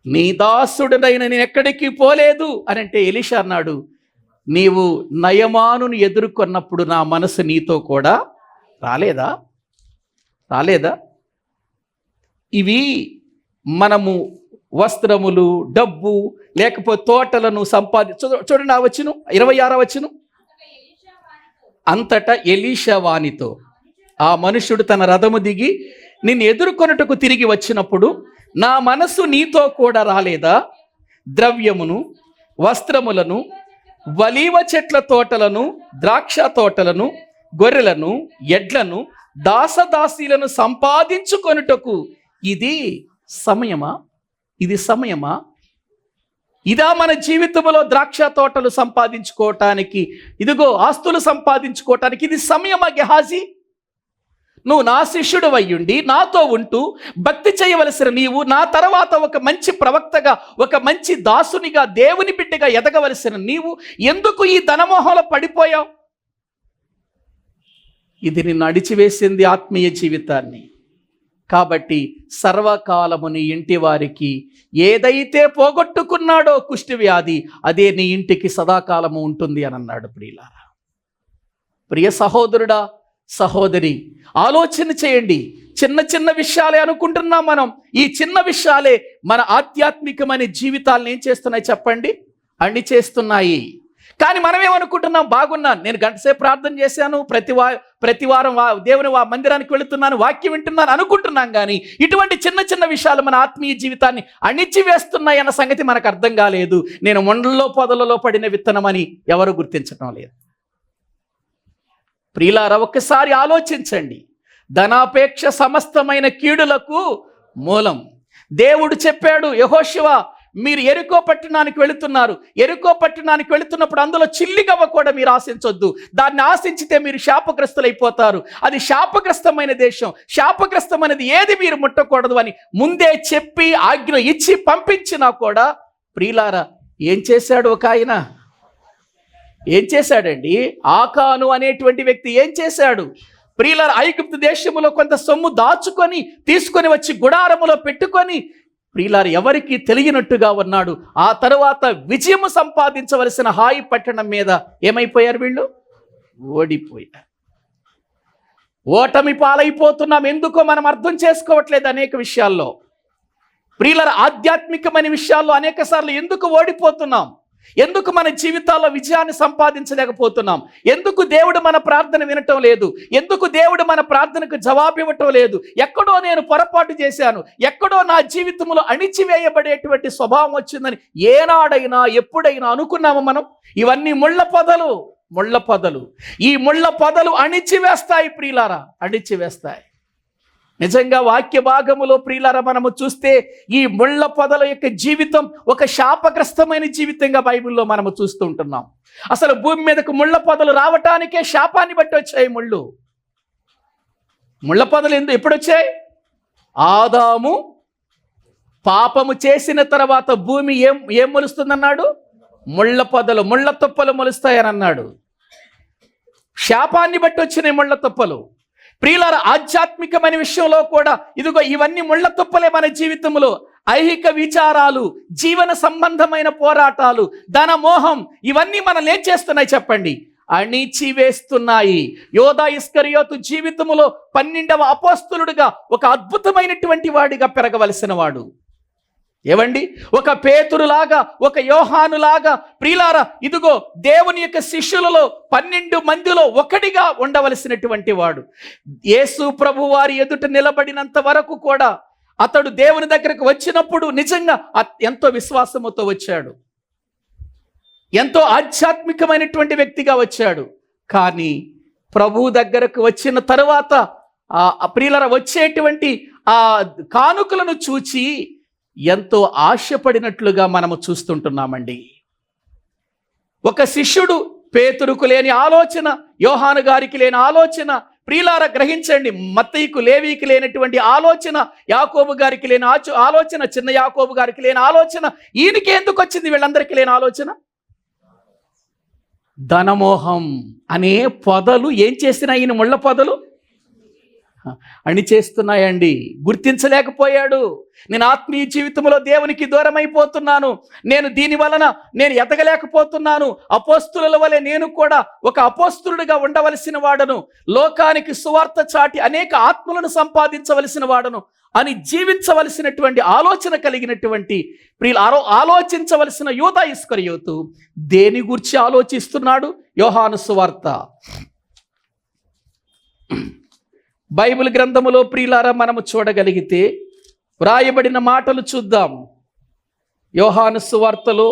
నీ దాసుడునైనా నేను ఎక్కడికి పోలేదు అని అంటే ఎలీషా అన్నాడు, నీవు నయమానును ఎదుర్కొన్నప్పుడు నా మనసు నీతో కూడా రాలేదా? ఇవి మనము వస్త్రములు, డబ్బు, లేకపోతే తోటలను చూడండి, ఆ వచనం 26వ వచనం. అంతటా ఎలీషా వానితో, ఆ మనుష్యుడు తన రథము దిగి నిన్ను ఎదుర్కొనుటకు తిరిగి వచ్చినప్పుడు నా మనసు నీతో కూడా రాలేదా? ద్రవ్యమును, వస్త్రములను, ఒలీవ చెట్ల తోటలను, ద్రాక్ష తోటలను, గొర్రెలను, ఎడ్లను, దాసదాసీలను సంపాదించుకొనుటకు ఇది సమయమా? ఇదా మన జీవితంలో ద్రాక్ష తోటలు సంపాదించుకోవటానికి, ఇదిగో ఆస్తులు సంపాదించుకోవటానికి ఇది సమయమా గెహాజీ? నువ్వు నా శిష్యుడు అయ్యుండి నాతో ఉంటూ భక్తి చేయవలసిన నీవు నా తర్వాత ఒక మంచి ప్రవక్తగా, ఒక మంచి దాసునిగా, దేవుని బిడ్డగా ఎదగవలసిన నీవు ఎందుకు ఈ ధనమోహంలో పడిపోయావు? ఇది నిన్ను అడిచివేసింది ఆత్మీయ జీవితాన్ని. కాబట్టి సర్వకాలము నీ ఇంటి వారికి ఏదైతే పోగొట్టుకున్నాడో కుష్టి వ్యాధి, అదే నీ ఇంటికి సదాకాలము ఉంటుంది అని అన్నాడు. ప్రియులారా, ప్రియ సహోదరుడా, సహోదరి, ఆలోచన చేయండి. చిన్న విషయాలే అనుకుంటున్నాం మనం. ఈ చిన్న విషయాలే మన ఆధ్యాత్మికమైన జీవితాలను ఏం చేస్తున్నాయి చెప్పండి? అణిచేస్తున్నాయి. కానీ మనం ఏమనుకుంటున్నాం? బాగున్నాను, నేను గంటసేపు ప్రార్థన చేశాను, ప్రతి వారం దేవుని మందిరానికి వెళుతున్నాను, వాక్యం వింటున్నాను అనుకుంటున్నాం. కానీ ఇటువంటి చిన్న విషయాలు మన ఆత్మీయ జీవితాన్ని అణిచివేస్తున్నాయి అన్న సంగతి మనకు అర్థం కాలేదు. నేను మొండల్లో పొదలలో పడిన విత్తనమని ఎవరు గుర్తించడం లేదు. ప్రియులారా, ఒక్కసారి ఆలోచించండి. ధనాపేక్ష సమస్తమైన కీడులకు మూలం. దేవుడు చెప్పాడు, యెహోషువ మీరు యెరికో పట్టణానికి వెళుతున్నారు, యెరికో పట్టణానికి వెళుతున్నప్పుడు అందులో చిల్లిగవ్వ కూడా మీరు ఆశించొద్దు, దాన్ని ఆశించితే మీరు శాపగ్రస్తులైపోతారు, అది శాపగ్రస్తమైన దేశం, శాపగ్రస్తమైనది ఏది మీరు ముట్టకూడదు అని ముందే చెప్పి ఆజ్ఞ ఇచ్చి పంపించినా కూడా ప్రియులారా ఏం చేశాడు? ఒక ఆయన ఏం చేశాడండి? ఆకాను అనేటువంటి వ్యక్తి ఏం చేశాడు? ప్రియులారా, ఐగుప్తు దేశములో కొంత సొమ్ము దాచుకొని తీసుకొని వచ్చి గుడారములో పెట్టుకొని ప్రియులారా ఎవరికి తెలియనట్టుగా ఉన్నాడు. ఆ తరువాత విజయము సంపాదించవలసిన హాయి పట్టణం మీద ఏమైపోయారు? వీళ్ళు ఓడిపోయారు. ఓటమి పాలైపోతున్నాం. ఎందుకో మనం అర్థం చేసుకోవట్లేదు అనేక విషయాల్లో. ప్రియులారా, ఆధ్యాత్మికమైన విషయాల్లో అనేక సార్లు ఎందుకు ఓడిపోతున్నాం? ఎందుకు మన జీవితాల్లో విజయాన్ని సంపాదించలేకపోతున్నాం? ఎందుకు దేవుడు మన ప్రార్థన వినటం లేదు? ఎందుకు దేవుడు మన ప్రార్థనకు జవాబు ఇవ్వటం లేదు? ఎక్కడో నేను పొరపాటు చేశాను, ఎక్కడో నా జీవితంలో అణిచివేయబడేటువంటి స్వభావం వచ్చిందని ఏనాడైనా ఎప్పుడైనా అనుకున్నాము మనం? ఇవన్నీ ముళ్ళ పొదలు. ముళ్ళ పొదలు. ఈ ముళ్ళ పొదలు అణిచివేస్తాయి ప్రియులారా, అణిచివేస్తాయి. నిజంగా వాక్య భాగములో ప్రియులారా మనము చూస్తే ఈ ముళ్ళ పొదల యొక్క జీవితం ఒక శాపగ్రస్తమైన జీవితంగా బైబిల్లో మనము చూస్తూ ఉంటున్నాం. అసలు భూమి మీదకు ముళ్ళ పొదలు రావటానికే శాపాన్ని బట్టి వచ్చాయి ముళ్ళ పొదలు ఎప్పుడు వచ్చాయి? ఆదాము పాపము చేసిన తర్వాత భూమి ఏం మొలుస్తుందన్నాడు? ముళ్ళ పొదలు, ముళ్ళ తుప్పలు మొలుస్తాయని అన్నాడు. శాపాన్ని బట్టి వచ్చినాయి ముళ్ళ తుప్పలు. ప్రియులారా, ఆధ్యాత్మికమైన విషయంలో కూడా ఇదిగో ఇవన్నీ ముళ్ళ తుప్పలే. మన జీవితంలో ఐహిక విచారాలు, జీవన సంబంధమైన పోరాటాలు, ధన మోహం, ఇవన్నీ మనం ఏం చేస్తున్నాయి చెప్పండి? అణిచివేస్తున్నాయి. యోధా ఇస్కరియోతు జీవితంలో 12వ అపోస్తలుడిగా ఒక అద్భుతమైనటువంటి వాడిగా పెరగవలసిన వాడు. ఏవండి, ఒక పేతురులాగా, ఒక యోహానులాగా ప్రియులారా, ఇదిగో దేవుని యొక్క శిష్యులలో 12 మందిలో ఒకటిగా ఉండవలసినటువంటి వాడు. యేసు ప్రభు వారి ఎదుట నిలబడినంత వరకు కూడా అతడు దేవుని దగ్గరకు వచ్చినప్పుడు నిజంగా ఎంతో విశ్వాసముతో వచ్చాడు, ఎంతో ఆధ్యాత్మికమైనటువంటి వ్యక్తిగా వచ్చాడు. కానీ ప్రభు దగ్గరకు వచ్చిన తరువాత ప్రియులారా వచ్చేటువంటి ఆ కానుకలను చూచి ఎంతో ఆశపడినట్లుగా మనము చూస్తుంటున్నామండి. ఒక శిష్యుడు పేతురుకు లేని ఆలోచన, యోహాను గారికి లేని ఆలోచన, ప్రియులారా గ్రహించండి, మత్తయికు లేవీకి లేనటువంటి ఆలోచన, యాకోబు గారికి లేని ఆలోచన, చిన్న యాకోబు గారికి లేని ఆలోచన, ఈయనకి ఎందుకు వచ్చింది వీళ్ళందరికీ లేని ఆలోచన? ధనమోహం అనే పొదలు ఏం చేసిన ఈయన ముళ్ళ పొదలు అణిచేస్తున్నాయండి. గుర్తించలేకపోయాడు. నేను ఆత్మీయ జీవితంలో దేవునికి దూరం అయిపోతున్నాను, దీని వలన నేను ఎదగలేకపోతున్నాను, అపోస్తుల వలె నేను కూడా ఒక అపోస్తులుడిగా ఉండవలసిన వాడను, లోకానికి సువార్త చాటి అనేక ఆత్మలను సంపాదించవలసిన వాడను అని జీవించవలసినటువంటి ఆలోచన కలిగినటువంటి ఆలోచించవలసిన యూదా ఇస్కరియోతు దేని గురించి ఆలోచిస్తున్నాడు? యోహాను సువార్త బైబిల్ గ్రంథములో ప్రియులారా మనము చూడగలిగితే వ్రాయబడిన మాటలు చూద్దాం. యోహాను సువార్తలో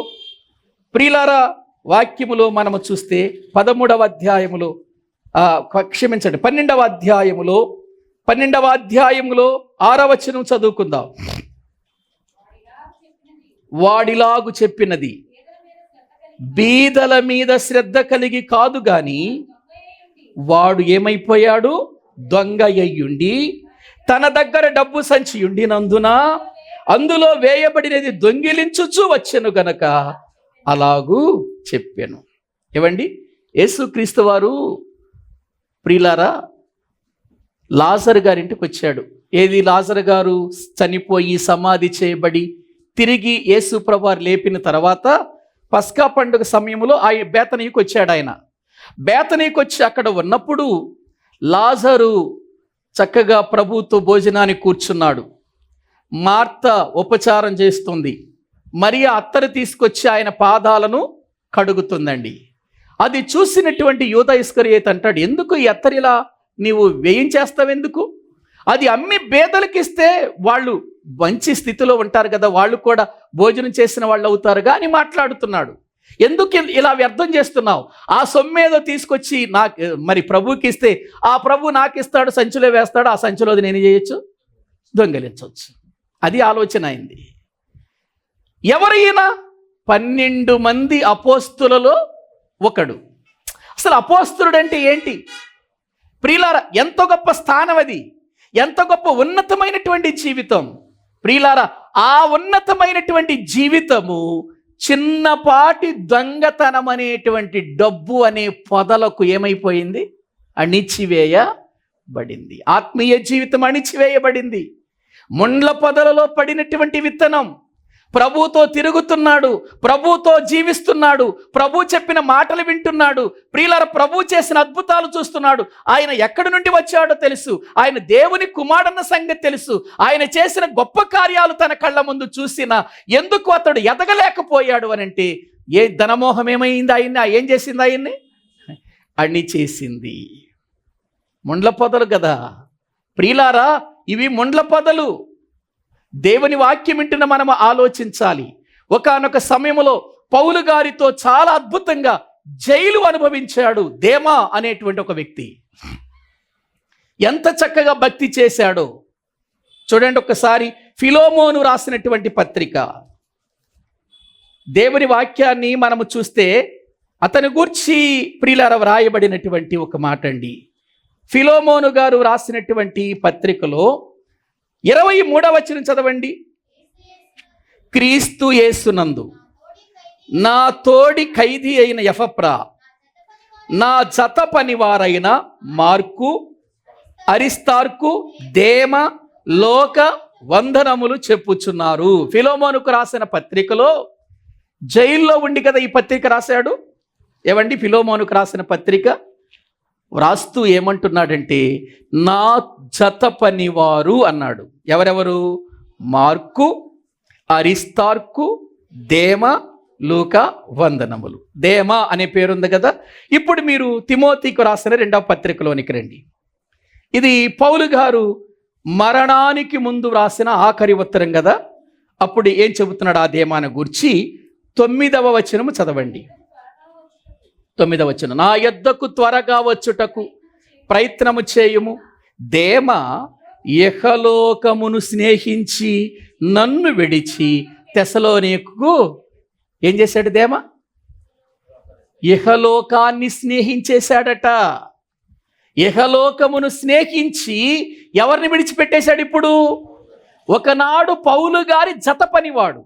ప్రియులారా వాక్యములో మనము చూస్తే 13వ అధ్యాయములో 12వ అధ్యాయములో 6వ వచనం చదువుకుందాం. వాడిలాగు చెప్పినది బీదల మీద శ్రద్ధ కలిగి కాదు గాని వాడు ఏమైపోయాడు? దొంగ అయ్యుండి తన దగ్గర డబ్బు సంచి ఉండినందున అందులో వేయబడినది దొంగిలించుచు వచ్చెను గనక అలాగూ చెప్పాను. ఏవండి, యేసుక్రీస్తు వారు ప్రియులారా లాజరు గారింటికి వచ్చాడు. ఏది? లాజరు గారు చనిపోయి సమాధి చేయబడి తిరిగి యేసు ప్రభువారు లేపిన తర్వాత పస్కా పండుగ సమయంలో బేతనీకి వచ్చాడు. ఆయన బేతనీకి వచ్చి అక్కడ ఉన్నప్పుడు లాజరు చక్కగా ప్రభుతో భోజనానికి కూర్చున్నాడు. మార్త ఉపచారం చేస్తుంది. మరియా అత్తరు తీసుకొచ్చి ఆయన పాదాలను కడుగుతుందండి. అది చూసినటువంటి యూదా ఇస్కరియోతు అంటాడు, ఎందుకు ఈ అత్తరిలా నీవు వేయించేస్తావెందుకు? అది అమ్మి బేదలకు ఇస్తే వాళ్ళు మంచి స్థితిలో ఉంటారు కదా, వాళ్ళు కూడా భోజనం చేసిన వాళ్ళు అవుతారుగా అని మాట్లాడుతున్నాడు. ఎందుకు ఇలా వ్యర్థం చేస్తున్నావు? ఆ సొమ్మేదో తీసుకొచ్చి మరి ప్రభుకి ఇస్తే ఆ ప్రభు నాకు ఇస్తాడు, సంచిలో వేస్తాడు, ఆ సంచిలోది నేను చేయొచ్చు, దొంగలించవచ్చు. అది ఆలోచన అయింది. ఎవరైనా 12 మంది అపోస్తులలో ఒకడు. అసలు అపోస్తులుడు అంటే ఏంటి ప్రియులారా? ఎంత గొప్ప స్థానం అది, ఎంత గొప్ప ఉన్నతమైనటువంటి జీవితం ప్రియులారా. ఆ ఉన్నతమైనటువంటి జీవితము చిన్నపాటి దొంగతనం అనేటువంటి డబ్బు అనే పొదలకు ఏమైపోయింది? అణిచివేయబడింది. ఆత్మీయ జీవితం అణిచివేయబడింది. ముండ్ల పొదలలో పడినటువంటి విత్తనం ప్రభుతో తిరుగుతున్నాడు, ప్రభుతో జీవిస్తున్నాడు, ప్రభు చెప్పిన మాటలు వింటున్నాడు, ప్రియులారా ప్రభు చేసిన అద్భుతాలు చూస్తున్నాడు. ఆయన ఎక్కడి నుండి వచ్చాడో తెలుసు, ఆయన దేవుని కుమారుడన్న సంగతి తెలుసు, ఆయన చేసిన గొప్ప కార్యాలు తన కళ్ళ ముందు చూసినా ఎందుకు అతడు ఎదగలేకపోయాడు అనంటే ధనమోహం ఏమైంది? ఆయన్ని ఏం చేసింది? ఆయన్ని అణిచేసింది. ముండ్ల పొదలు కదా ప్రియులారా, ఇవి ముండ్ల పొదలు. దేవుని వాక్యం వింటున్న మనం ఆలోచించాలి. ఒకానొక సమయంలో పౌలు గారితో చాలా అద్భుతంగా జైలు అనుభవించాడు దేమా అనేటువంటి ఒక వ్యక్తి. ఎంత చక్కగా భక్తి చేశాడో చూడండి. ఒక్కసారి ఫిలోమోను రాసినటువంటి పత్రిక, దేవుని వాక్యాన్ని మనము చూస్తే అతని గూర్చి ప్రియులారా వ్రాయబడినటువంటి ఒక మాట అండి. ఫిలోమోను గారు రాసినటువంటి పత్రికలో 23వ వచనం చదవండి. క్రీస్తు యేసునందు నా తోడి ఖైదీ అయిన ఎపఫ్రా, నా జత పనివారైన మార్కు, అరిస్తార్కు, దేమ, లోక వందనములు చెప్పుచున్నారు. ఫిలోమోనుకు రాసిన పత్రికలో జైల్లో ఉండి కదా ఈ పత్రిక రాశాడు. ఏమండి, ఫిలోమోనుకు రాసిన పత్రిక వ్రాస్తూ ఏమంటున్నాడంటే, నా జత పనివారు అన్నాడు. ఎవరెవరు? మార్కు, అరిస్తార్కు, దేమ, లూకా వందనములు. దేమ అనే పేరుంది కదా. ఇప్పుడు మీరు తిమోతికి రాసిన 2వ పత్రికలోనికి రండి. ఇది పౌలు గారు మరణానికి ముందు రాసిన ఆఖరి ఉత్తరం కదా. అప్పుడు ఏం చెబుతున్నాడు ఆ దేమాను గూర్చి? 9వ వచనము చదవండి. 9వ వచనం, నా యొద్దకు త్వరగా వచ్చుటకు ప్రయత్నము చేయుము. దేమ ఇహలోకమును స్నేహించి నన్ను విడిచి తెసలోనికు ఏం చేశాడు? దేమ ఇహలోకాన్ని స్నేహించేశాడట. ఇహలోకమును స్నేహించి ఎవరిని విడిచిపెట్టేశాడు? ఇప్పుడు ఒకనాడు పౌలు గారి జత పనివాడు,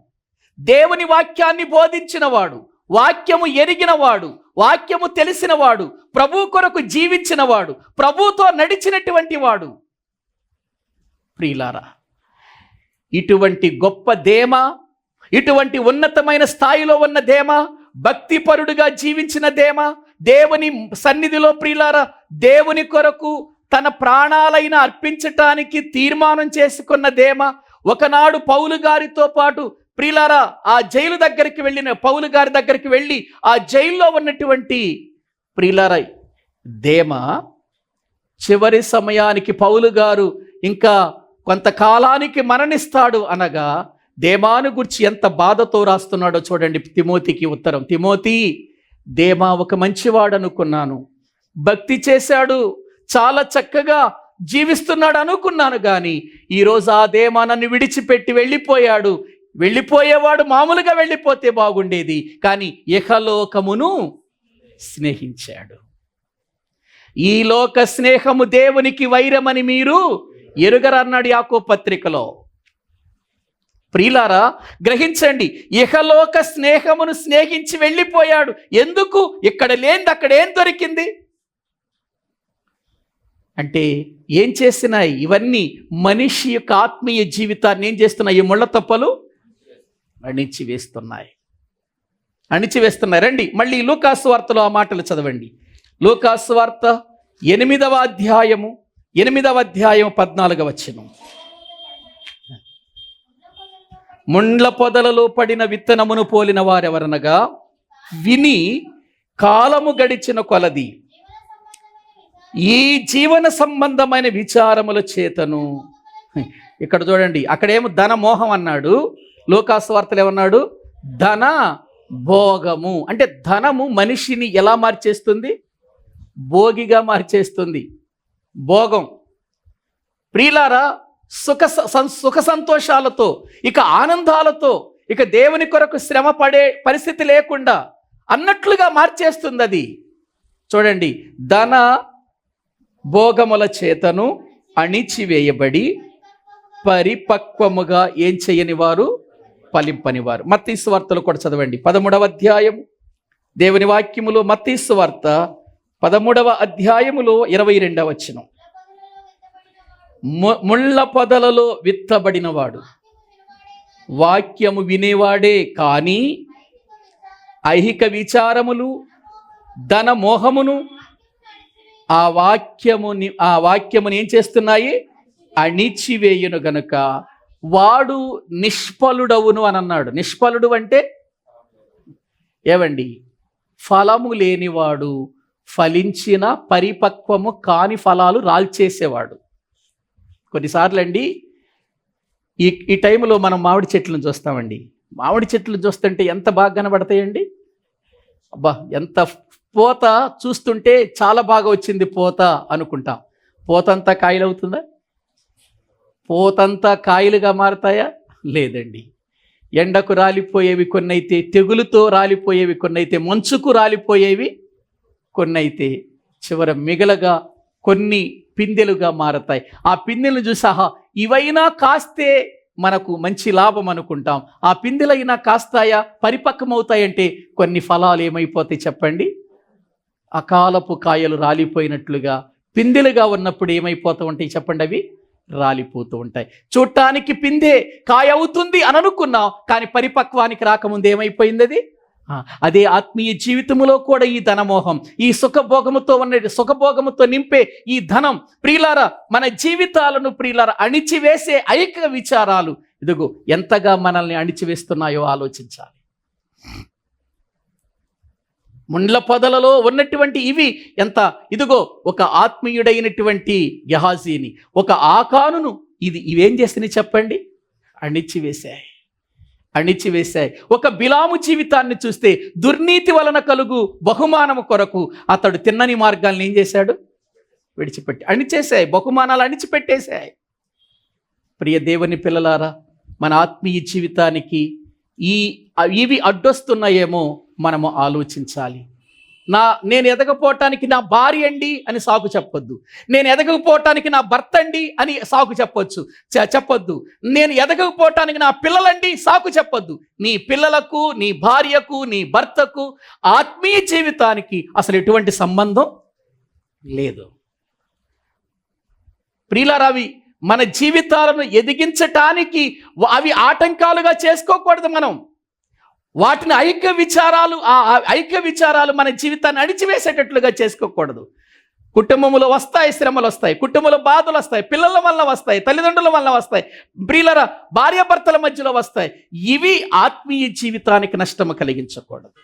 దేవుని వాక్యాన్ని బోధించినవాడు, వాక్యము ఎరిగినవాడు, వాక్యము తెలిసినవాడు, ప్రభు కొరకు జీవించినవాడు, ప్రభుతో నడిచినటువంటి వాడు. ప్రియులారా, ఇటువంటి గొప్ప దేమ, ఇటువంటి ఉన్నతమైన స్థాయిలో ఉన్న దేమ, భక్తిపరుడుగా జీవించిన దేమ, దేవుని సన్నిధిలో ప్రియులారా దేవుని కొరకు తన ప్రాణాలైన అర్పించటానికి తీర్మానం చేసుకున్న దేమ, ఒకనాడు పౌలు గారితో పాటు ప్రియులారా ఆ జైలు దగ్గరికి వెళ్ళిన పౌలు గారి దగ్గరికి వెళ్ళి ఆ జైల్లో ఉన్నటువంటి ప్రియులారా దేమ చివరి సమయానికి పౌలు గారు ఇంకా కొంతకాలానికి మరణిస్తాడు అనగా దేమాను గురించి ఎంత బాధతో రాస్తున్నాడో చూడండి. తిమోతికి ఉత్తరం. తిమోతి, దేమా ఒక మంచివాడు అనుకున్నాను, భక్తి చేశాడు, చాలా చక్కగా జీవిస్తున్నాడు అనుకున్నాను, కానీ ఈరోజు ఆ దేమా నన్ను విడిచిపెట్టి వెళ్ళిపోయాడు. వెళ్ళిపోయేవాడు మామూలుగా వెళ్ళిపోతే బాగుండేది, కానీ ఇహలోకమును స్నేహించాడు. ఈ లోక స్నేహము దేవునికి వైరమని మీరు ఎరుగరన్నాడు యాకోబు పత్రికలో. ప్రియులారా గ్రహించండి, ఇహలోక స్నేహమును స్నేహించి వెళ్ళిపోయాడు. ఎందుకు? ఇక్కడ లేనిది అక్కడ ఏం దొరికింది అంటే ఏం చేసినాయి? ఇవన్నీ మనిషి యొక్క ఆత్మీయ జీవితాన్ని ఏం చేస్తున్నాయి? ఈ ముళ్ళ తప్పలు అణిచివేస్తున్నాయి. రండి మళ్ళీ లూకాసు వార్తలో ఆ మాటలు చదవండి. లూకాసు వార్త 8వ అధ్యాయము 14వ వచనం. ముండ్ల పొదలలో పడిన విత్తనమును పోలిన వారెవరనగా, విని కాలము గడిచిన కొలది ఈ జీవన సంబంధమైన విచారముల చేతను. ఇక్కడ చూడండి, అక్కడేమో ధన మోహం అన్నాడు, లూకాసు వార్తలు ఏమన్నాడు? ధన భోగము. అంటే ధనము మనిషిని ఎలా మార్చేస్తుంది? భోగిగా మార్చేస్తుంది. భోగం ప్రియులారా సుఖ సంతోషాలతో, ఇక ఆనందాలతో, ఇక దేవుని కొరకు శ్రమ పడే పరిస్థితి లేకుండా అన్నట్లుగా మార్చేస్తుంది అది. చూడండి, ధన భోగముల చేతను అణిచివేయబడి పరిపక్వముగా ఏం చేయని వారు, ఫలింపని వారు. మత్తయి సువార్తలు కూడా చదవండి 13వ అధ్యాయము దేవుని వాక్యములో. మత్తయి సువార్త 13వ అధ్యాయములో 22వ వచనం. ముళ్ళ పొదలలో విత్తబడినవాడు వాక్యము వినేవాడే, కానీ ఐహిక విచారములు, ధన మోహమును ఆ వాక్యముని ఏం చేస్తున్నాయి? అణిచివేయును గనుక వాడు నిష్ఫలుడవును అని అన్నాడు. నిష్ఫలుడు అంటే ఏవండి? ఫలము లేనివాడు, ఫలించిన పరిపక్వము కాని ఫలాలు రాల్చేసేవాడు. కొన్నిసార్లు అండి ఈ టైంలో మనం మామిడి చెట్లను చూస్తామండి. మామిడి చెట్లు చూస్తుంటే ఎంత బాగా కనబడతాయండి. అబ్బా, ఎంత పూత చూస్తుంటే చాలా బాగా వచ్చింది పూత అనుకుంటాం. పూతంతా కాయలు అవుతుందా? పూతంతా కాయలుగా మారతాయా? లేదండి. ఎండకు రాలిపోయేవి కొన్నైతే, తెగులుతో రాలిపోయేవి కొన్నైతే, మంచుకు రాలిపోయేవి కొన్నైతే, చివర మిగలగా కొన్ని పిందెలుగా మారతాయి. ఆ పిందెలను చూసాహా ఇవైనా కాస్తే మనకు మంచి లాభం అనుకుంటాం. ఆ పిందెలైనా కాస్తాయా, పరిపక్వమవుతాయంటే కొన్ని ఫలాలు ఏమైపోతాయి చెప్పండి? అకాలపు కాయలు రాలిపోయినట్లుగా పిందెలుగా ఉన్నప్పుడు ఏమైపోతూ ఉంటాయి చెప్పండి? అవి రాలిపోతూ ఉంటాయి. చూడటానికి పిందె కాయ అవుతుంది అని అనుకున్నాం, కానీ పరిపక్వానికి రాకముందు ఏమైపోయింది అది? అదే ఆత్మీయ జీవితంలో కూడా ఈ ధనమోహం, ఈ సుఖభోగముతో నింపే ఈ ధనం ప్రియులారా, మన జీవితాలను ప్రియులారా అణిచివేసే ఐక విచారాలు ఇదిగో ఎంతగా మనల్ని అణిచివేస్తున్నాయో ఆలోచించాలి. ముండ్ల పొదలలో ఉన్నటువంటి ఇవి ఎంత, ఇదిగో ఒక ఆత్మీయుడైనటువంటి గెహాజీని, ఒక ఆకానును ఇవేం చేసినాయి చెప్పండి? అణిచివేశాయి. ఒక బిలాము జీవితాన్ని చూస్తే దుర్నీతి వలన కలుగు బహుమానము కొరకు అతడు తిన్నని మార్గాలను ఏం చేశాడు? విడిచిపెట్టి అణిచేశాయి, బహుమానాలు అణిచిపెట్టేశాయి. ప్రియ దేవుని పిల్లలారా, మన ఆత్మీయ జీవితానికి ఇవి అడ్డొస్తున్నాయేమో మనము ఆలోచించాలి. నేను ఎదగపోవటానికి నా భార్య అండి అని సాకు చెప్పొద్దు. నేను ఎదగకపోవటానికి నా భర్త అండి అని సాకు చెప్పొద్దు. నేను ఎదగకపోవటానికి నా పిల్లలండి సాకు చెప్పొద్దు. నీ పిల్లలకు, నీ భార్యకు, నీ భర్తకు ఆత్మీయ జీవితానికి అసలు ఎటువంటి సంబంధం లేదు. ప్రియులారా, అవి మన జీవితాలను ఎదిగించటానికి అవి ఆటంకాలుగా చేసుకోకూడదు. మనం వాటిని ఐక్య విచారాలు మన జీవితాన్ని అణిచివేసేటట్లుగా చేసుకోకూడదు. కుటుంబంలో వస్తాయి, శ్రమలు వస్తాయి, కుటుంబంలో బాధలు వస్తాయి, పిల్లల వల్ల వస్తాయి, తల్లిదండ్రుల వల్ల వస్తాయి, ప్రియులరా భార్యాభర్తల మధ్యలో వస్తాయి. ఇవి ఆత్మీయ జీవితానికి నష్టము కలిగించకూడదు.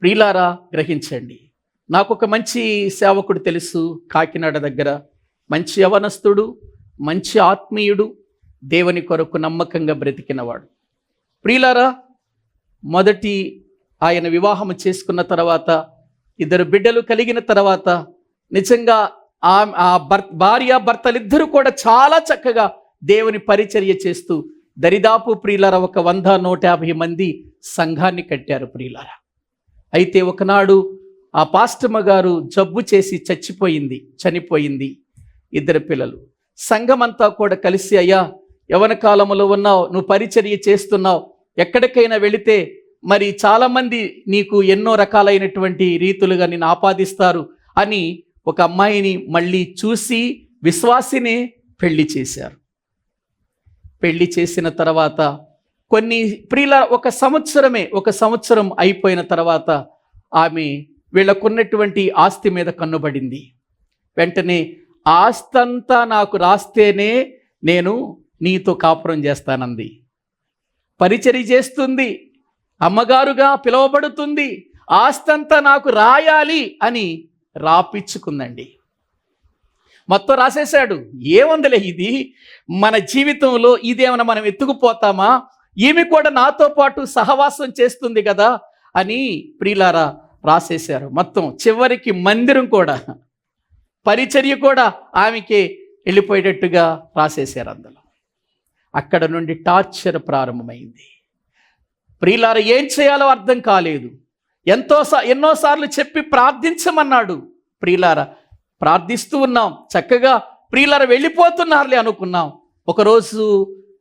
ప్రియులారా గ్రహించండి. నాకు ఒక మంచి సేవకుడు తెలుసు, కాకినాడ దగ్గర. మంచి యవనస్తుడు, మంచి ఆత్మీయుడు, దేవుని కొరకు నమ్మకంగా బ్రతికినవాడు. ప్రియులారా, మొదటి ఆయన వివాహం చేసుకున్న తర్వాత, 2 బిడ్డలు కలిగిన తర్వాత నిజంగా భార్య భర్తలిద్దరూ కూడా చాలా చక్కగా దేవుని పరిచర్య చేస్తూ దరిదాపు ప్రియులారా 100-150 మంది సంఘాన్ని కట్టారు. ప్రియులారా, అయితే ఒకనాడు ఆ పాస్టమ్మ గారు జబ్బు చేసి చనిపోయింది. 2 పిల్లలు. సంఘమంతా కూడా కలిసి, అయ్యా యవన కాలంలో ఉన్నావు, నువ్వు పరిచర్య చేస్తున్నావు, ఎక్కడికైనా వెళితే మరి చాలామంది నీకు ఎన్నో రకాలైనటువంటి రీతులుగా నిన్ను ఆపాదిస్తారు అని ఒక అమ్మాయిని మళ్ళీ చూసి విశ్వాసినే పెళ్లి చేశారు. పెళ్లి చేసిన తర్వాత కొన్ని ప్రియుల ఒక సంవత్సరం అయిపోయిన తర్వాత ఆమె వీళ్ళకున్నటువంటి ఆస్తి మీద కన్నుబడింది. వెంటనే ఆస్తంతా నాకు రాస్తేనే నేను నీతో కాపురం చేస్తానంది. పరిచర్య చేస్తుంది, అమ్మగారుగా పిలువబడుతుంది, ఆస్తంతా నాకు రాయాలి అని రాపిచ్చుకుందండి. మొత్తం రాసేశాడు. ఏముందిలే, ఇది మన జీవితంలో ఇదేమైనా మనం ఎత్తుకుపోతామా, ఈమె కూడా నాతో పాటు సహవాసం చేస్తుంది కదా అని ప్రియులారా రాసేశారు. మొత్తం చివరికి మందిరం కూడా, పరిచర్య కూడా ఆమెకి వెళ్ళిపోయేటట్టుగా రాసేశారు అందులో. అక్కడ నుండి టార్చర్ ప్రారంభమైంది. ప్రియులారా, ఏం చేయాలో అర్థం కాలేదు. ఎన్నోసార్లు చెప్పి ప్రార్థించమన్నాడు. ప్రియులారా, ప్రార్థిస్తూ ఉన్నాం, చక్కగా ప్రియులారా వెళ్ళిపోతున్నారులే అనుకున్నాం. ఒకరోజు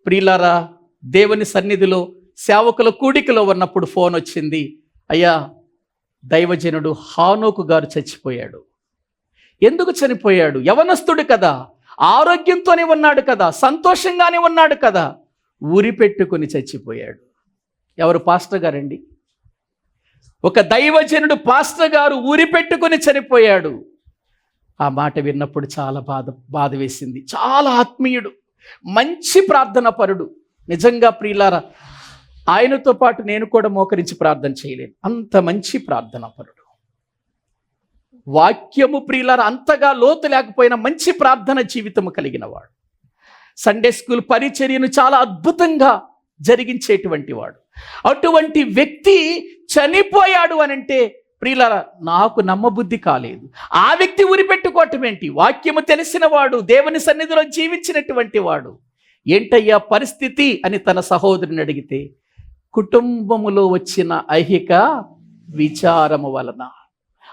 ప్రియులారా దేవుని సన్నిధిలో సేవకుల కూడికలో ఉన్నప్పుడు ఫోన్ వచ్చింది. అయ్యా, దైవజనుడు హానోకు గారు చచ్చిపోయాడు. ఎందుకు చనిపోయాడు? యవనస్తుడు కదా, ఆరోగ్యంతోనే ఉన్నాడు కదా, సంతోషంగానే ఉన్నాడు కదా, ఊరి పెట్టుకుని చచ్చిపోయాడు. ఎవరు? పాస్టర్ గారండి. ఒక దైవజనుడు పాస్టర్ గారు ఊరి పెట్టుకుని చనిపోయాడు. ఆ మాట విన్నప్పుడు చాలా బాధ వేసింది. చాలా ఆత్మీయుడు, మంచి ప్రార్థన పరుడు. నిజంగా ప్రియులారా, ఆయనతో పాటు నేను కూడా మోకరించి ప్రార్థన చేయలేను, అంత మంచి ప్రార్థన పరుడు. వాక్యము ప్రియులారా అంతగా లోతు లేకపోయినా మంచి ప్రార్థన జీవితము కలిగిన వాడు. సండే స్కూల్ పరిచర్యను చాలా అద్భుతంగా జరిగించేటువంటి వాడు. అటువంటి వ్యక్తి చనిపోయాడు అనంటే ప్రియులారా, నాకు నమ్మబుద్ధి కాలేదు. ఆ వ్యక్తి ఉరిపెట్టుకోవటం ఏంటి? వాక్యము తెలిసిన వాడు, దేవుని సన్నిధిలో జీవించినటువంటి వాడు, ఏంటయ్యా పరిస్థితి అని తన సహోదరుని అడిగితే, కుటుంబములో వచ్చిన ఐహిక విచారము వలన,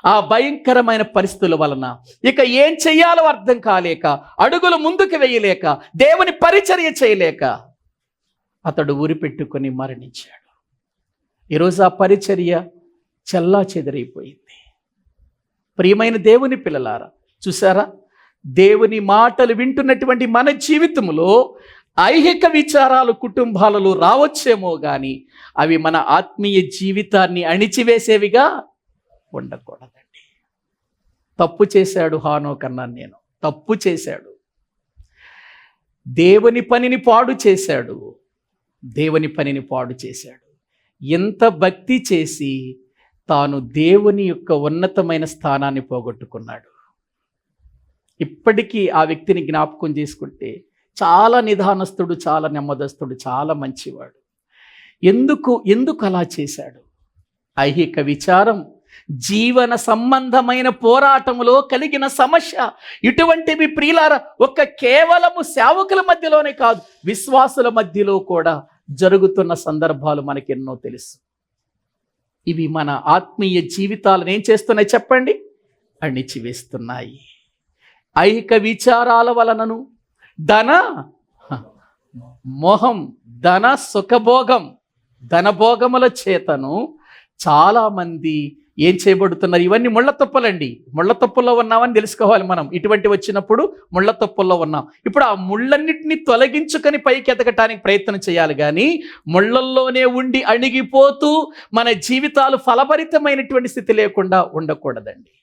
ఆ భయంకరమైన పరిస్థితుల వలన ఇక ఏం చెయ్యాలో అర్థం కాలేక, అడుగులు ముందుకు వేయలేక, దేవుని పరిచర్య చేయలేక అతడు ఉరిపెట్టుకొని మరణించాడు. ఈరోజు ఆ పరిచర్య చెల్లా చెదరైపోయింది. ప్రియమైన దేవుని పిల్లలారా, చూసారా, దేవుని మాటలు వింటున్నటువంటి మన జీవితంలో ఐహిక విచారాలు కుటుంబాలలో రావచ్చేమో కానీ అవి మన ఆత్మీయ జీవితాన్ని అణిచివేసేవిగా ఉండకూడదండి. తప్పు చేశాడు హానోకు అన్నాను నేను, తప్పు చేశాడు. దేవుని పనిని పాడు చేశాడు. దేవుని పనిని పాడు చేశాడు. ఎంత భక్తి చేసి తాను దేవుని యొక్క ఉన్నతమైన స్థానాన్ని పోగొట్టుకున్నాడు. ఇప్పటికీ ఆ వ్యక్తిని జ్ఞాపకం చేసుకుంటే చాలా నిదానస్తుడు, చాలా నెమ్మదస్తుడు, చాలా మంచివాడు. ఎందుకు అలా చేశాడు? ఐహిక విచారం జీవన సంబంధమైన పోరాటములో కలిగిన సమస్య. ఇటువంటివి ప్రియులారా కేవలము సేవకుల మధ్యలోనే కాదు, విశ్వాసుల మధ్యలో కూడా జరుగుతున్న సందర్భాలు మనకెన్నో తెలుసు. ఇవి మన ఆత్మీయ జీవితాలను ఏం చేస్తున్నాయి చెప్పండి? అణిచివేస్తున్నాయి. ఐహిక విచారాల వలనను మోహం, ధన సుఖభోగం, ధనభోగముల చేతను చాలామంది ఏం చేయబడుతున్నారు? ఇవన్నీ ముళ్ళ తుప్పలండి. ముళ్ళ తుప్పల్లో ఉన్నామని తెలుసుకోవాలి మనం. ఇటువంటి వచ్చినప్పుడు ముళ్ళ తుప్పల్లో ఉన్నాం. ఇప్పుడు ఆ ముళ్ళన్నిటిని తొలగించుకొని పైకి ఎదగటానికి ప్రయత్నం చేయాలి కానీ ముళ్ళల్లోనే ఉండి అణిగిపోతూ మన జీవితాలు ఫలభరితమైనటువంటి స్థితి లేకుండా ఉండకూడదండి.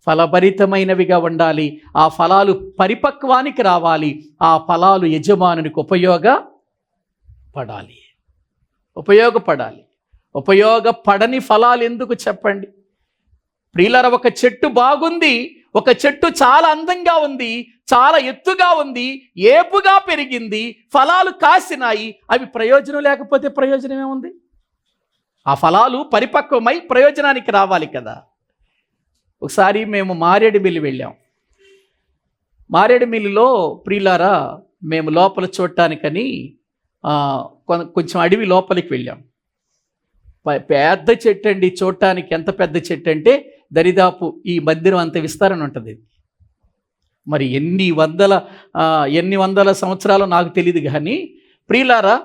ఫలభరితమైనవిగా ఉండాలి. ఆ ఫలాలు పరిపక్వానికి రావాలి. ఆ ఫలాలు యజమానునికి ఉపయోగపడాలి. ఉపయోగపడని ఫలాలు ఎందుకు చెప్పండి? ప్రియులారా, ఒక చెట్టు బాగుంది, ఒక చెట్టు చాలా అందంగా ఉంది, చాలా ఎత్తుగా ఉంది, ఏపుగా పెరిగింది, ఫలాలు కాసినాయి. అవి ప్రయోజనం లేకపోతే ప్రయోజనం ఏముంది? ఆ ఫలాలు పరిపక్వమై ప్రయోజనానికి రావాలి కదా. ఒకసారి మేము మారేడుమిల్లి వెళ్ళాం. మారేడుమిల్లిలో ప్రియులారా మేము లోపల చూడటానికని కొంచెం అడవి లోపలికి వెళ్ళాం. పెద్ద చెట్టు అండి, చూడటానికి ఎంత పెద్ద చెట్టు అంటే దరిదాపు ఈ మందిరం అంత విస్తరణ ఉంటుంది. మరి ఎన్ని వందల సంవత్సరాలు నాకు తెలియదు కానీ ప్రియులారా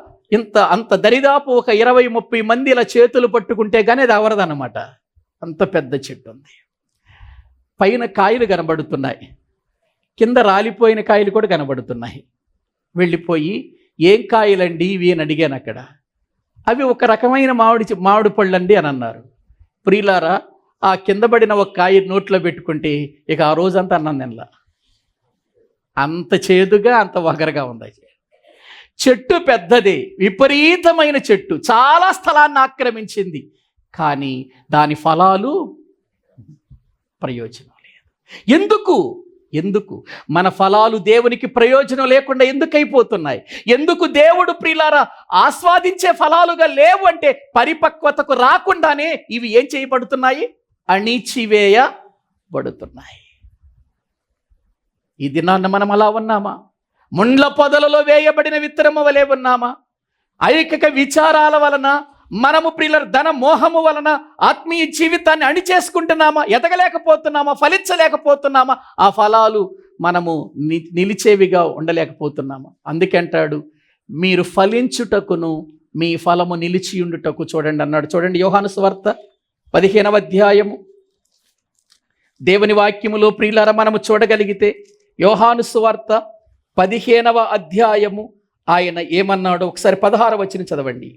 అంత దరిదాపు ఒక 20-30 మంది ఇలా చేతులు పట్టుకుంటే కానీ అది అవరదన్నమాట. అంత పెద్ద చెట్టు ఉంది. పైన కాయలు కనబడుతున్నాయి, కింద రాలిపోయిన కాయలు కూడా కనబడుతున్నాయి. వెళ్ళిపోయి ఏం కాయలండి ఇవి అని అడిగాను అక్కడ. అవి ఒక రకమైన మామిడి పళ్ళండి అని అన్నారు. ప్రియులారా, ఆ కింద పడిన ఒక కాయ నోట్లో పెట్టుకుంటే ఇక ఆ రోజంతా అన్నం తినలా. అంత చేదుగా, అంత వగరగా ఉంది. చెట్టు పెద్దదే, విపరీతమైన చెట్టు, చాలా స్థలాన్ని ఆక్రమించింది. కానీ దాని ఫలాలు ప్రయోజనం లేదు. ఎందుకు మన ఫలాలు దేవునికి ప్రయోజనం లేకుండా ఎందుకు అయిపోతున్నాయి? ఎందుకు దేవుడు ప్రియులారా ఆస్వాదించే ఫలాలుగా లేవు అంటే పరిపక్వతకు రాకుండానే ఇవి ఏం చేయబడుతున్నాయి? అణిచివేయబడుతున్నాయి. ఈ దినాన్న మనం అలా ఉన్నామా? ముండ్ల పొదలలో వేయబడిన విత్తనము వలె ఉన్నామా? ఐహిక విచారాల వలన మనము ప్రియుల ధన మోహము వలన ఆత్మీయ జీవితాన్ని అణిచేసుకుంటున్నామా? ఎదగలేకపోతున్నామా? ఫలించలేకపోతున్నామా? ఆ ఫలాలు మనము నిలిచేవిగా ఉండలేకపోతున్నామా? అందుకే అంటాడు, మీరు ఫలించుటకును మీ ఫలము నిలిచి ఉండుటకు చూడండి అన్నాడు. చూడండి, యోహాను సువార్త 15వ అధ్యాయము దేవుని వాక్యములో ప్రియులారా మనము చూడగలిగితే, యోహాను సువార్త 15వ అధ్యాయము ఆయన ఏమన్నాడో ఒకసారి 16వ వచనం చదవండి.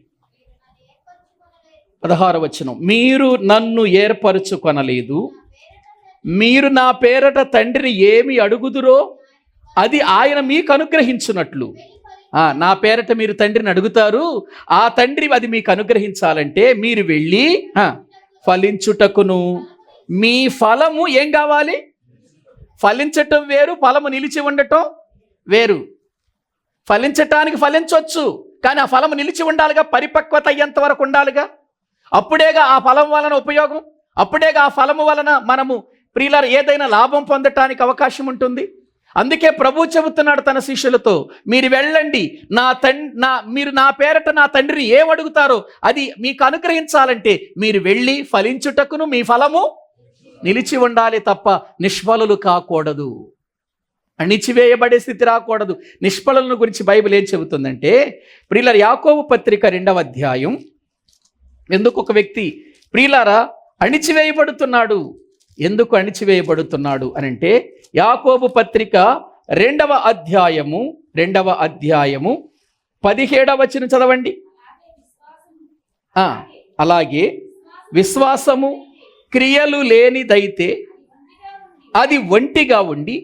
16వ వచనం, మీరు నన్ను ఏర్పరచుకొనలేదు, మీరు నా పేరట తండ్రిని ఏమి అడుగుదురో అది ఆయన మీకు అనుగ్రహించున్నట్లు. నా పేరట మీరు తండ్రిని అడుగుతారు, ఆ తండ్రి అది మీకు అనుగ్రహించాలంటే మీరు వెళ్ళి ఫలించుటకును మీ ఫలము ఏం కావాలి? ఫలించటం వేరు, ఫలము నిలిచి ఉండటం వేరు. ఫలించటానికి ఫలించవచ్చు, కానీ ఆ ఫలము నిలిచి ఉండాలిగా, పరిపక్వత అయ్యేంత వరకు ఉండాలిగా. అప్పుడేగా ఆ ఫలం వలన ఉపయోగం, అప్పుడేగా ఆ ఫలము వలన మనము ప్రియులారా ఏదైనా లాభం పొందటానికి అవకాశం ఉంటుంది. అందుకే ప్రభు చెబుతున్నాడు తన శిష్యులతో, మీరు వెళ్ళండి, మీరు నా పేరట నా తండ్రిని ఏమడుగుతారో అది మీకు అనుగ్రహించాలంటే మీరు వెళ్ళి ఫలించుటకును మీ ఫలము నిలిచి ఉండాలి తప్ప నిష్ఫలులు కాకూడదు, అణిచివేయబడే స్థితి రాకూడదు. నిష్ఫలులను గురించి బైబిల్ ఏం చెబుతుందంటే, ప్రియులారా యాకోబు పత్రిక 2వ అధ్యాయం, ఎందుకు ఒక వ్యక్తి ప్రియులారా అణిచివేయబడుతున్నాడు, ఎందుకు అణిచివేయబడుతున్నాడు అనంటే, యాకోబు పత్రిక 2వ అధ్యాయము 17వ వచనం చదవండి. అలాగే విశ్వాసము క్రియలు లేనిదైతే అది ఒంటిగా ఉండి,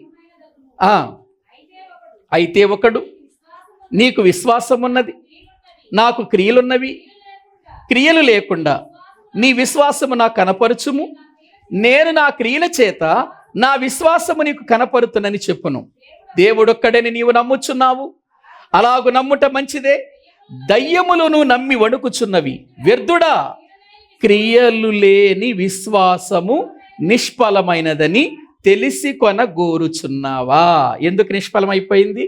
అయితే ఒకడు నీకు విశ్వాసం ఉన్నది, నాకు క్రియలున్నవి, క్రియలు లేకుండా నీ విశ్వాసము నాకు కనపరచుము, నేను నా క్రియల చేత నా విశ్వాసము నీకు కనపరుతునని చెప్పును. దేవుడొక్కడని నీవు నమ్ముచున్నావు, అలాగు నమ్ముట మంచిదే. దయ్యములను నమ్మి వణుకుచున్నవి, వ్యర్థుడా, క్రియలు లేని విశ్వాసము నిష్ఫలమైనదని తెలిసి కొనగోరుచున్నావా? ఎందుకు నిష్ఫలమైపోయింది?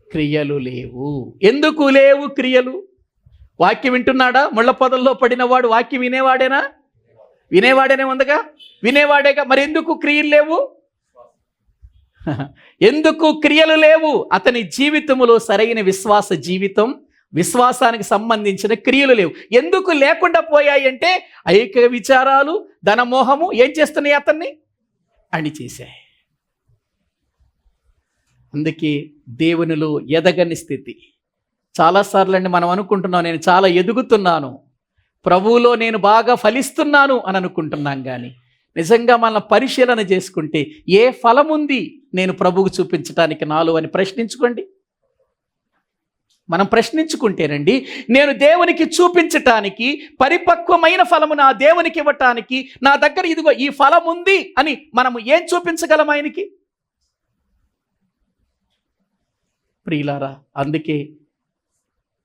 క్రియలు లేవు. ఎందుకు లేవు క్రియలు? వాక్యం వింటున్నాడా? ముళ్ళ పొదల్లో పడినవాడు వాక్యం వినేవాడేనా? వినేవాడేనే ఉందగా, వినేవాడేగా. మరి ఎందుకు క్రియలు లేవు? ఎందుకు క్రియలు లేవు? అతని జీవితంలో సరైన విశ్వాస జీవితం, విశ్వాసానికి సంబంధించిన క్రియలు లేవు. ఎందుకు లేకుండా పోయాయి అంటే, ఐక విచారాలు, ధనమోహము ఏం చేస్తున్నాయి? అతన్ని అణిచేశాయి. అందుకే దేవునిలో ఎదగని స్థితి. చాలాసార్లు అండి మనం అనుకుంటున్నాం, నేను చాలా ఎదుగుతున్నాను, ప్రభువులో నేను బాగా ఫలిస్తున్నాను అని అనుకుంటున్నాం. కానీ నిజంగా మన పరిశీలన చేసుకుంటే ఏ ఫలం ఉంది నేను ప్రభువుకు చూపించడానికి నాలో అని ప్రశ్నించుకోండి. మనం ప్రశ్నించుకుంటేనండి, నేను దేవునికి చూపించటానికి, పరిపక్వమైన ఫలము నా దేవునికి ఇవ్వటానికి నా దగ్గర ఇదిగో ఈ ఫలం ఉంది అని మనము ఏం చూపించగలం ఆయనకి? ప్రియులారా, అందుకే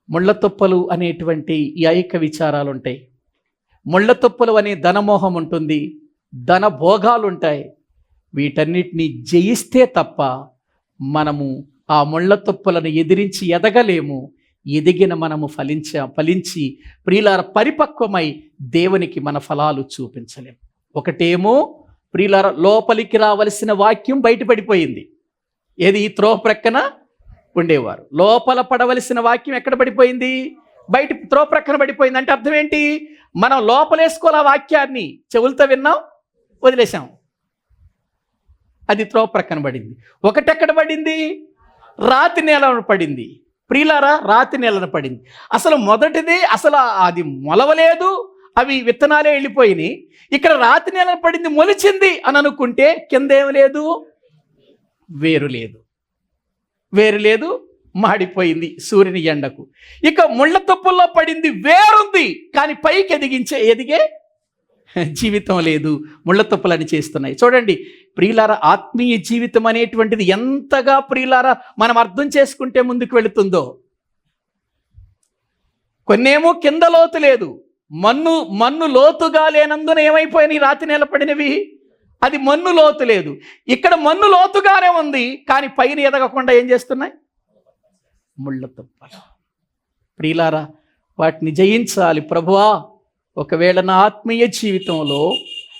ముళ్ళతొప్పలు అనేటువంటి ఈ ఐక విచారాలు ఉంటాయి. ముళ్ళతొప్పలు అనే ధనమోహం ఉంటుంది, ధన భోగాలు ఉంటాయి. వీటన్నిటిని జయిస్తే తప్ప మనము ఆ ముళ్ళతొప్పలను ఎదిరించి ఎదగలేము. ఎదిగిన మనము ఫలించి ప్రియులార పరిపక్వమై దేవునికి మన ఫలాలు చూపించలేము. ఒకటేమో ప్రియులార లోపలికి రావలసిన వాక్యం బయటపడిపోయింది. ఏది? త్రోవ ప్రక్కన ఉండేవారు. లోపల పడవలసిన వాక్యం ఎక్కడ పడిపోయింది? బయట త్రోవ ప్రక్కన పడిపోయింది. అంటే అర్థం ఏంటి? మనం లోపలేసుకోవాలి ఆ వాక్యాన్ని, చెవులతో విన్నాం, వదిలేసాం, అది త్రోవ ప్రక్కన పడింది. ఒకటెక్కడ పడింది? రాతి నేలను పడింది. ప్రియులారా, రాతి నేలను పడింది. అసలు మొదటిది అసలు అది మొలవలేదు, అవి విత్తనాలే వెళ్ళిపోయినాయి. ఇక్కడ రాతి నేలను పడింది, మొలిచింది అని అనుకుంటే కింద ఏమి లేదు? వేరు లేదు, మాడిపోయింది సూర్యుని ఎండకు. ఇక ముళ్ళ తొప్పుల్లో పడింది, వేరుంది, కానీ పైకి ఎదిగే జీవితం లేదు. ముళ్ళ తొప్పులని చేస్తున్నాయి. చూడండి ప్రియులారా, ఆత్మీయ జీవితం అనేటువంటిది ఎంతగా ప్రియులారా మనం అర్థం చేసుకుంటే ముందుకు వెళుతుందో. కొన్నేమో కింద లోతు లేదు, మన్ను లోతుగా లేనందున ఏమైపోయినాయి? రాతి నేల పడినవి. అది మన్ను లోతు లేదు. ఇక్కడ మన్ను లోతుగానే ఉంది, కానీ పైన ఎదగకుండా ఏం చేస్తున్నాయి? ముళ్ళ తొప్పలు. ప్రియులారా, వాటిని జయించాలి. ప్రభువా, ఒకవేళ నా ఆత్మీయ జీవితంలో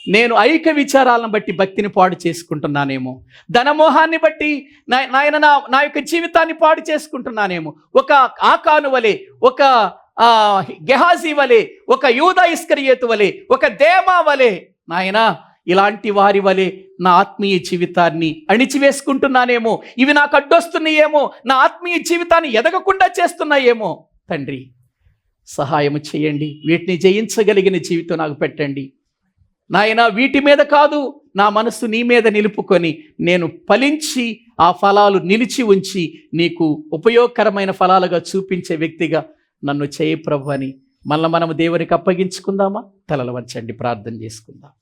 నేను ఐక విచారాలను బట్టి భక్తిని పాడు చేసుకుంటున్నానేమో, ధనమోహాన్ని బట్టి నాయన నా యొక్క జీవితాన్ని పాడు చేసుకుంటున్నానేమో, ఒక ఆకాను వలె, ఒక గెహాజీ వలె, ఒక యూదా ఇస్కరియోతు వలె, ఒక దేమా వలె, నాయన ఇలాంటి వారి వలె నా ఆత్మీయ జీవితాన్ని అణిచివేసుకుంటున్నానేమో, ఇవి నాకు అడ్డొస్తున్నాయేమో, నా ఆత్మీయ జీవితాన్ని ఎదగకుండా చేస్తున్నాయేమో. తండ్రి సహాయం చేయండి, వీటిని జయించగలిగిన జీవితం నాకు పెట్టండి నాయన. వీటి మీద కాదు, నా మనస్సు నీ మీద నిలుపుకొని నేను ఫలించి ఆ ఫలాలు నిలిచి ఉంచి నీకు ఉపయోగకరమైన ఫలాలుగా చూపించే వ్యక్తిగా నన్ను చేయి ప్రభు అని మనము దేవునికి అప్పగించుకుందామా? తలలు వంచండి, ప్రార్థన చేసుకుందాం.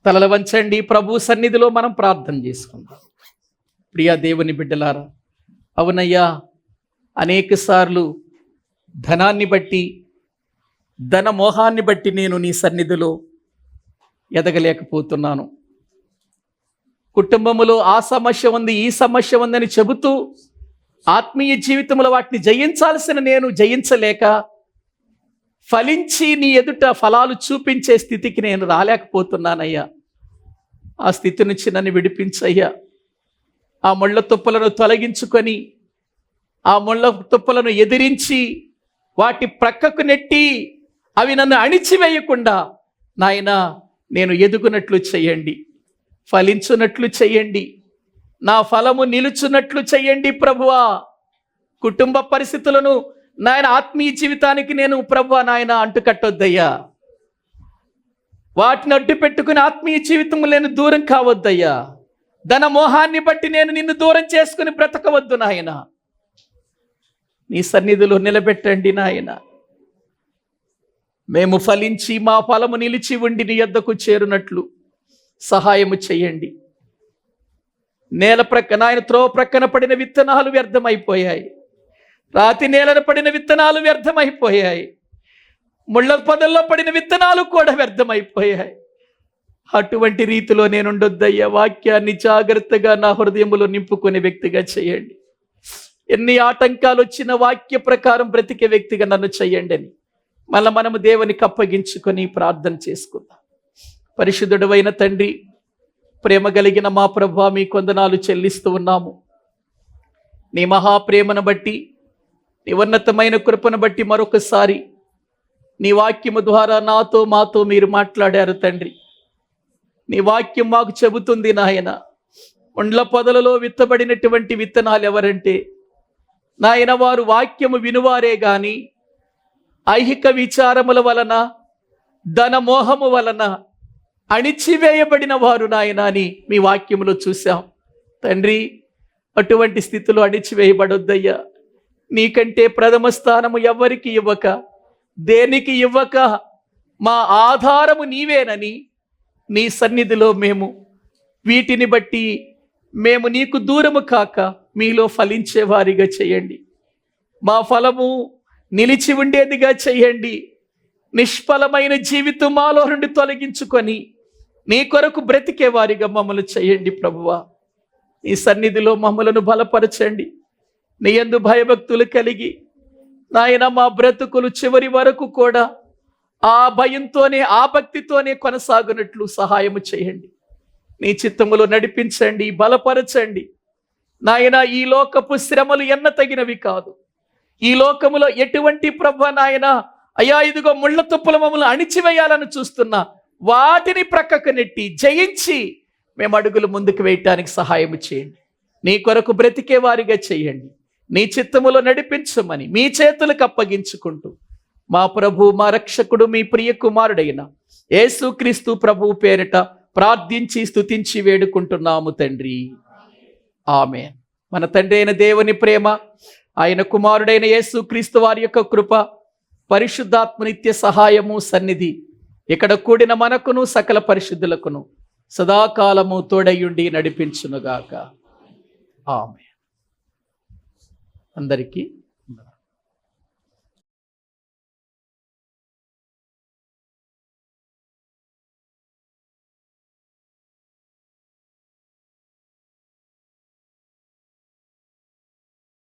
తలలు వంచండి, ప్రభు సన్నిధిలో మనం ప్రార్థన చేసుకుందాం. ప్రియా దేవుని బిడ్డలారా, అవునయ్యా, అనేకసార్లు ధనాన్ని బట్టి, ధన మోహాన్ని బట్టి నేను నీ సన్నిధిలో ఎదగలేకపోతున్నాను. కుటుంబములో ఆ సమస్య ఉంది, ఈ సమస్య ఉందని చెబుతూ ఆత్మీయ జీవితంలో వాటిని జయించాల్సిన నేను జయించలేక ఫలించి నీ ఎదుట ఫలాలు చూపించే స్థితికి నేను రాలేకపోతున్నానయ్యా. ఆ స్థితి నుంచి నన్ను విడిపించయ్యా. ఆ ముళ్ళ తుప్పలను తొలగించుకొని, ఆ ముళ్ళ తుప్పలను ఎదిరించి వాటి ప్రక్కకు నెట్టి అవి నన్ను అణిచివేయకుండా నాయనా నేను ఎదుగునట్లు చేయండి, ఫలించున్నట్లు చేయండి, నా ఫలము నిలుచున్నట్లు చేయండి ప్రభువా. కుటుంబ పరిస్థితులను నాయన ఆత్మీయ జీవితానికి నేను ప్రభువా నాయన అంటుకట్టొద్దయ్యా. వాటిని అడ్డు పెట్టుకుని ఆత్మీయ జీవితం నేను దూరం కావద్దయ్యా. ధన మోహాన్ని బట్టి నేను నిన్ను దూరం చేసుకుని బ్రతకవద్దు నాయన. నీ సన్నిధిలో నిలబెట్టండి నాయన. మేము ఫలించి మా ఫలము నిలిచి ఉండి నీ యొద్దకు చేరునట్లు సహాయము చేయండి. నేల ప్రక్కన ఆయన త్రోవ ప్రక్కన పడిన విత్తనాలు వ్యర్థమైపోయాయి. రాతి నేలను పడిన విత్తనాలు వ్యర్థమైపోయాయి. ముళ్ళ పొదల్లో పడిన విత్తనాలు కూడా వ్యర్థమైపోయాయి. అటువంటి రీతిలో నేనుండొద్దయ్యా. వాక్యాన్ని జాగ్రత్తగా నా హృదయంలో నింపుకునే వ్యక్తిగా చేయండి. ఎన్ని ఆటంకాలు వచ్చిన వాక్య ప్రకారం బ్రతికే వ్యక్తిగా నన్ను చేయండి అని మనము దేవునికి అప్పగించుకొని ప్రార్థన చేసుకుందాం. పరిశుద్ధుడైన తండ్రి, ప్రేమ కలిగిన మా ప్రభువా, మీ వందనాలు చెల్లిస్తూ ఉన్నాము. నీ మహాప్రేమను బట్టి, నీ ఉన్నతమైన కృపను బట్టి మరొకసారి నీ వాక్యము ద్వారా నాతో మాతో మీరు మాట్లాడారు తండ్రి. నీ వాక్యం మాకు చెబుతుంది నాయన, ముండ్ల పొదలలో విత్తబడినటువంటి విత్తనాలు ఎవరంటే నాయన వారు వాక్యము వినువారే గాని ఐహిక విచారముల వలన, ధన మోహము వలన అణిచివేయబడిన వారు నాయన అని మీ వాక్యములో చూసాం తండ్రి. అటువంటి స్థితిలో అణిచివేయబడొద్దయ్యా. నీకంటే ప్రథమ స్థానము ఎవ్వరికి ఇవ్వక, దేనికి ఇవ్వక మా ఆధారము నీవేనని నీ సన్నిధిలో మేము వీటిని బట్టి మేము నీకు దూరము కాక మీలో ఫలించే వారిగా చేయండి. మా ఫలము నిలిచి ఉండేదిగా చేయండి. నిష్ఫలమైన జీవితం మాలో నుండి తొలగించుకొని నీ కొరకు బ్రతికే వారిగా మమ్మల్ని చేయండి ప్రభువా. నీ సన్నిధిలో మమ్మలను బలపరచండి. నీ యందు భయభక్తులు కలిగి నాయన మా బ్రతుకులు చివరి వరకు కూడా ఆ భయంతోనే, ఆ భక్తితోనే కొనసాగునట్లు సహాయము చేయండి. నీ చిత్తములో నడిపించండి, బలపరచండి నాయన. ఈ లోకపు శ్రమలు ఎన్న తగినవి కాదు. ఈ లోకములో ఎటువంటి ప్రభు నాయన అయ్యా ఇదిగో ముళ్ళ తుప్పలు మమ్మల్ని అణిచివేయాలని చూస్తున్నా వాటిని ప్రక్కకు నెట్టి జయించి మేము అడుగులు ముందుకు వేయటానికి సహాయము చేయండి. నీ కొరకు బ్రతికే వారిగా చేయండి. నీ చిత్తములో నడిపించమని మీ చేతులకు అప్పగించుకుంటూ మా ప్రభు, మా రక్షకుడు, మీ ప్రియ కుమారుడైన యేసుక్రీస్తు ప్రభువు పేరిట ప్రార్థించి స్తుతించి వేడుకుంటున్నాము తండ్రి. ఆమేన్. మన తండ్రి అయిన దేవుని ప్రేమ, ఆయన కుమారుడైన యేసుక్రీస్తు వారి యొక్క కృప, పరిశుద్ధాత్మ నిత్య సహాయము సన్నిధి ఇక్కడ కూడిన మనకును సకల పరిశుద్ధులకును సదాకాలము తోడయుండి నడిపించునుగాక. ఆమేన్. అందరికీ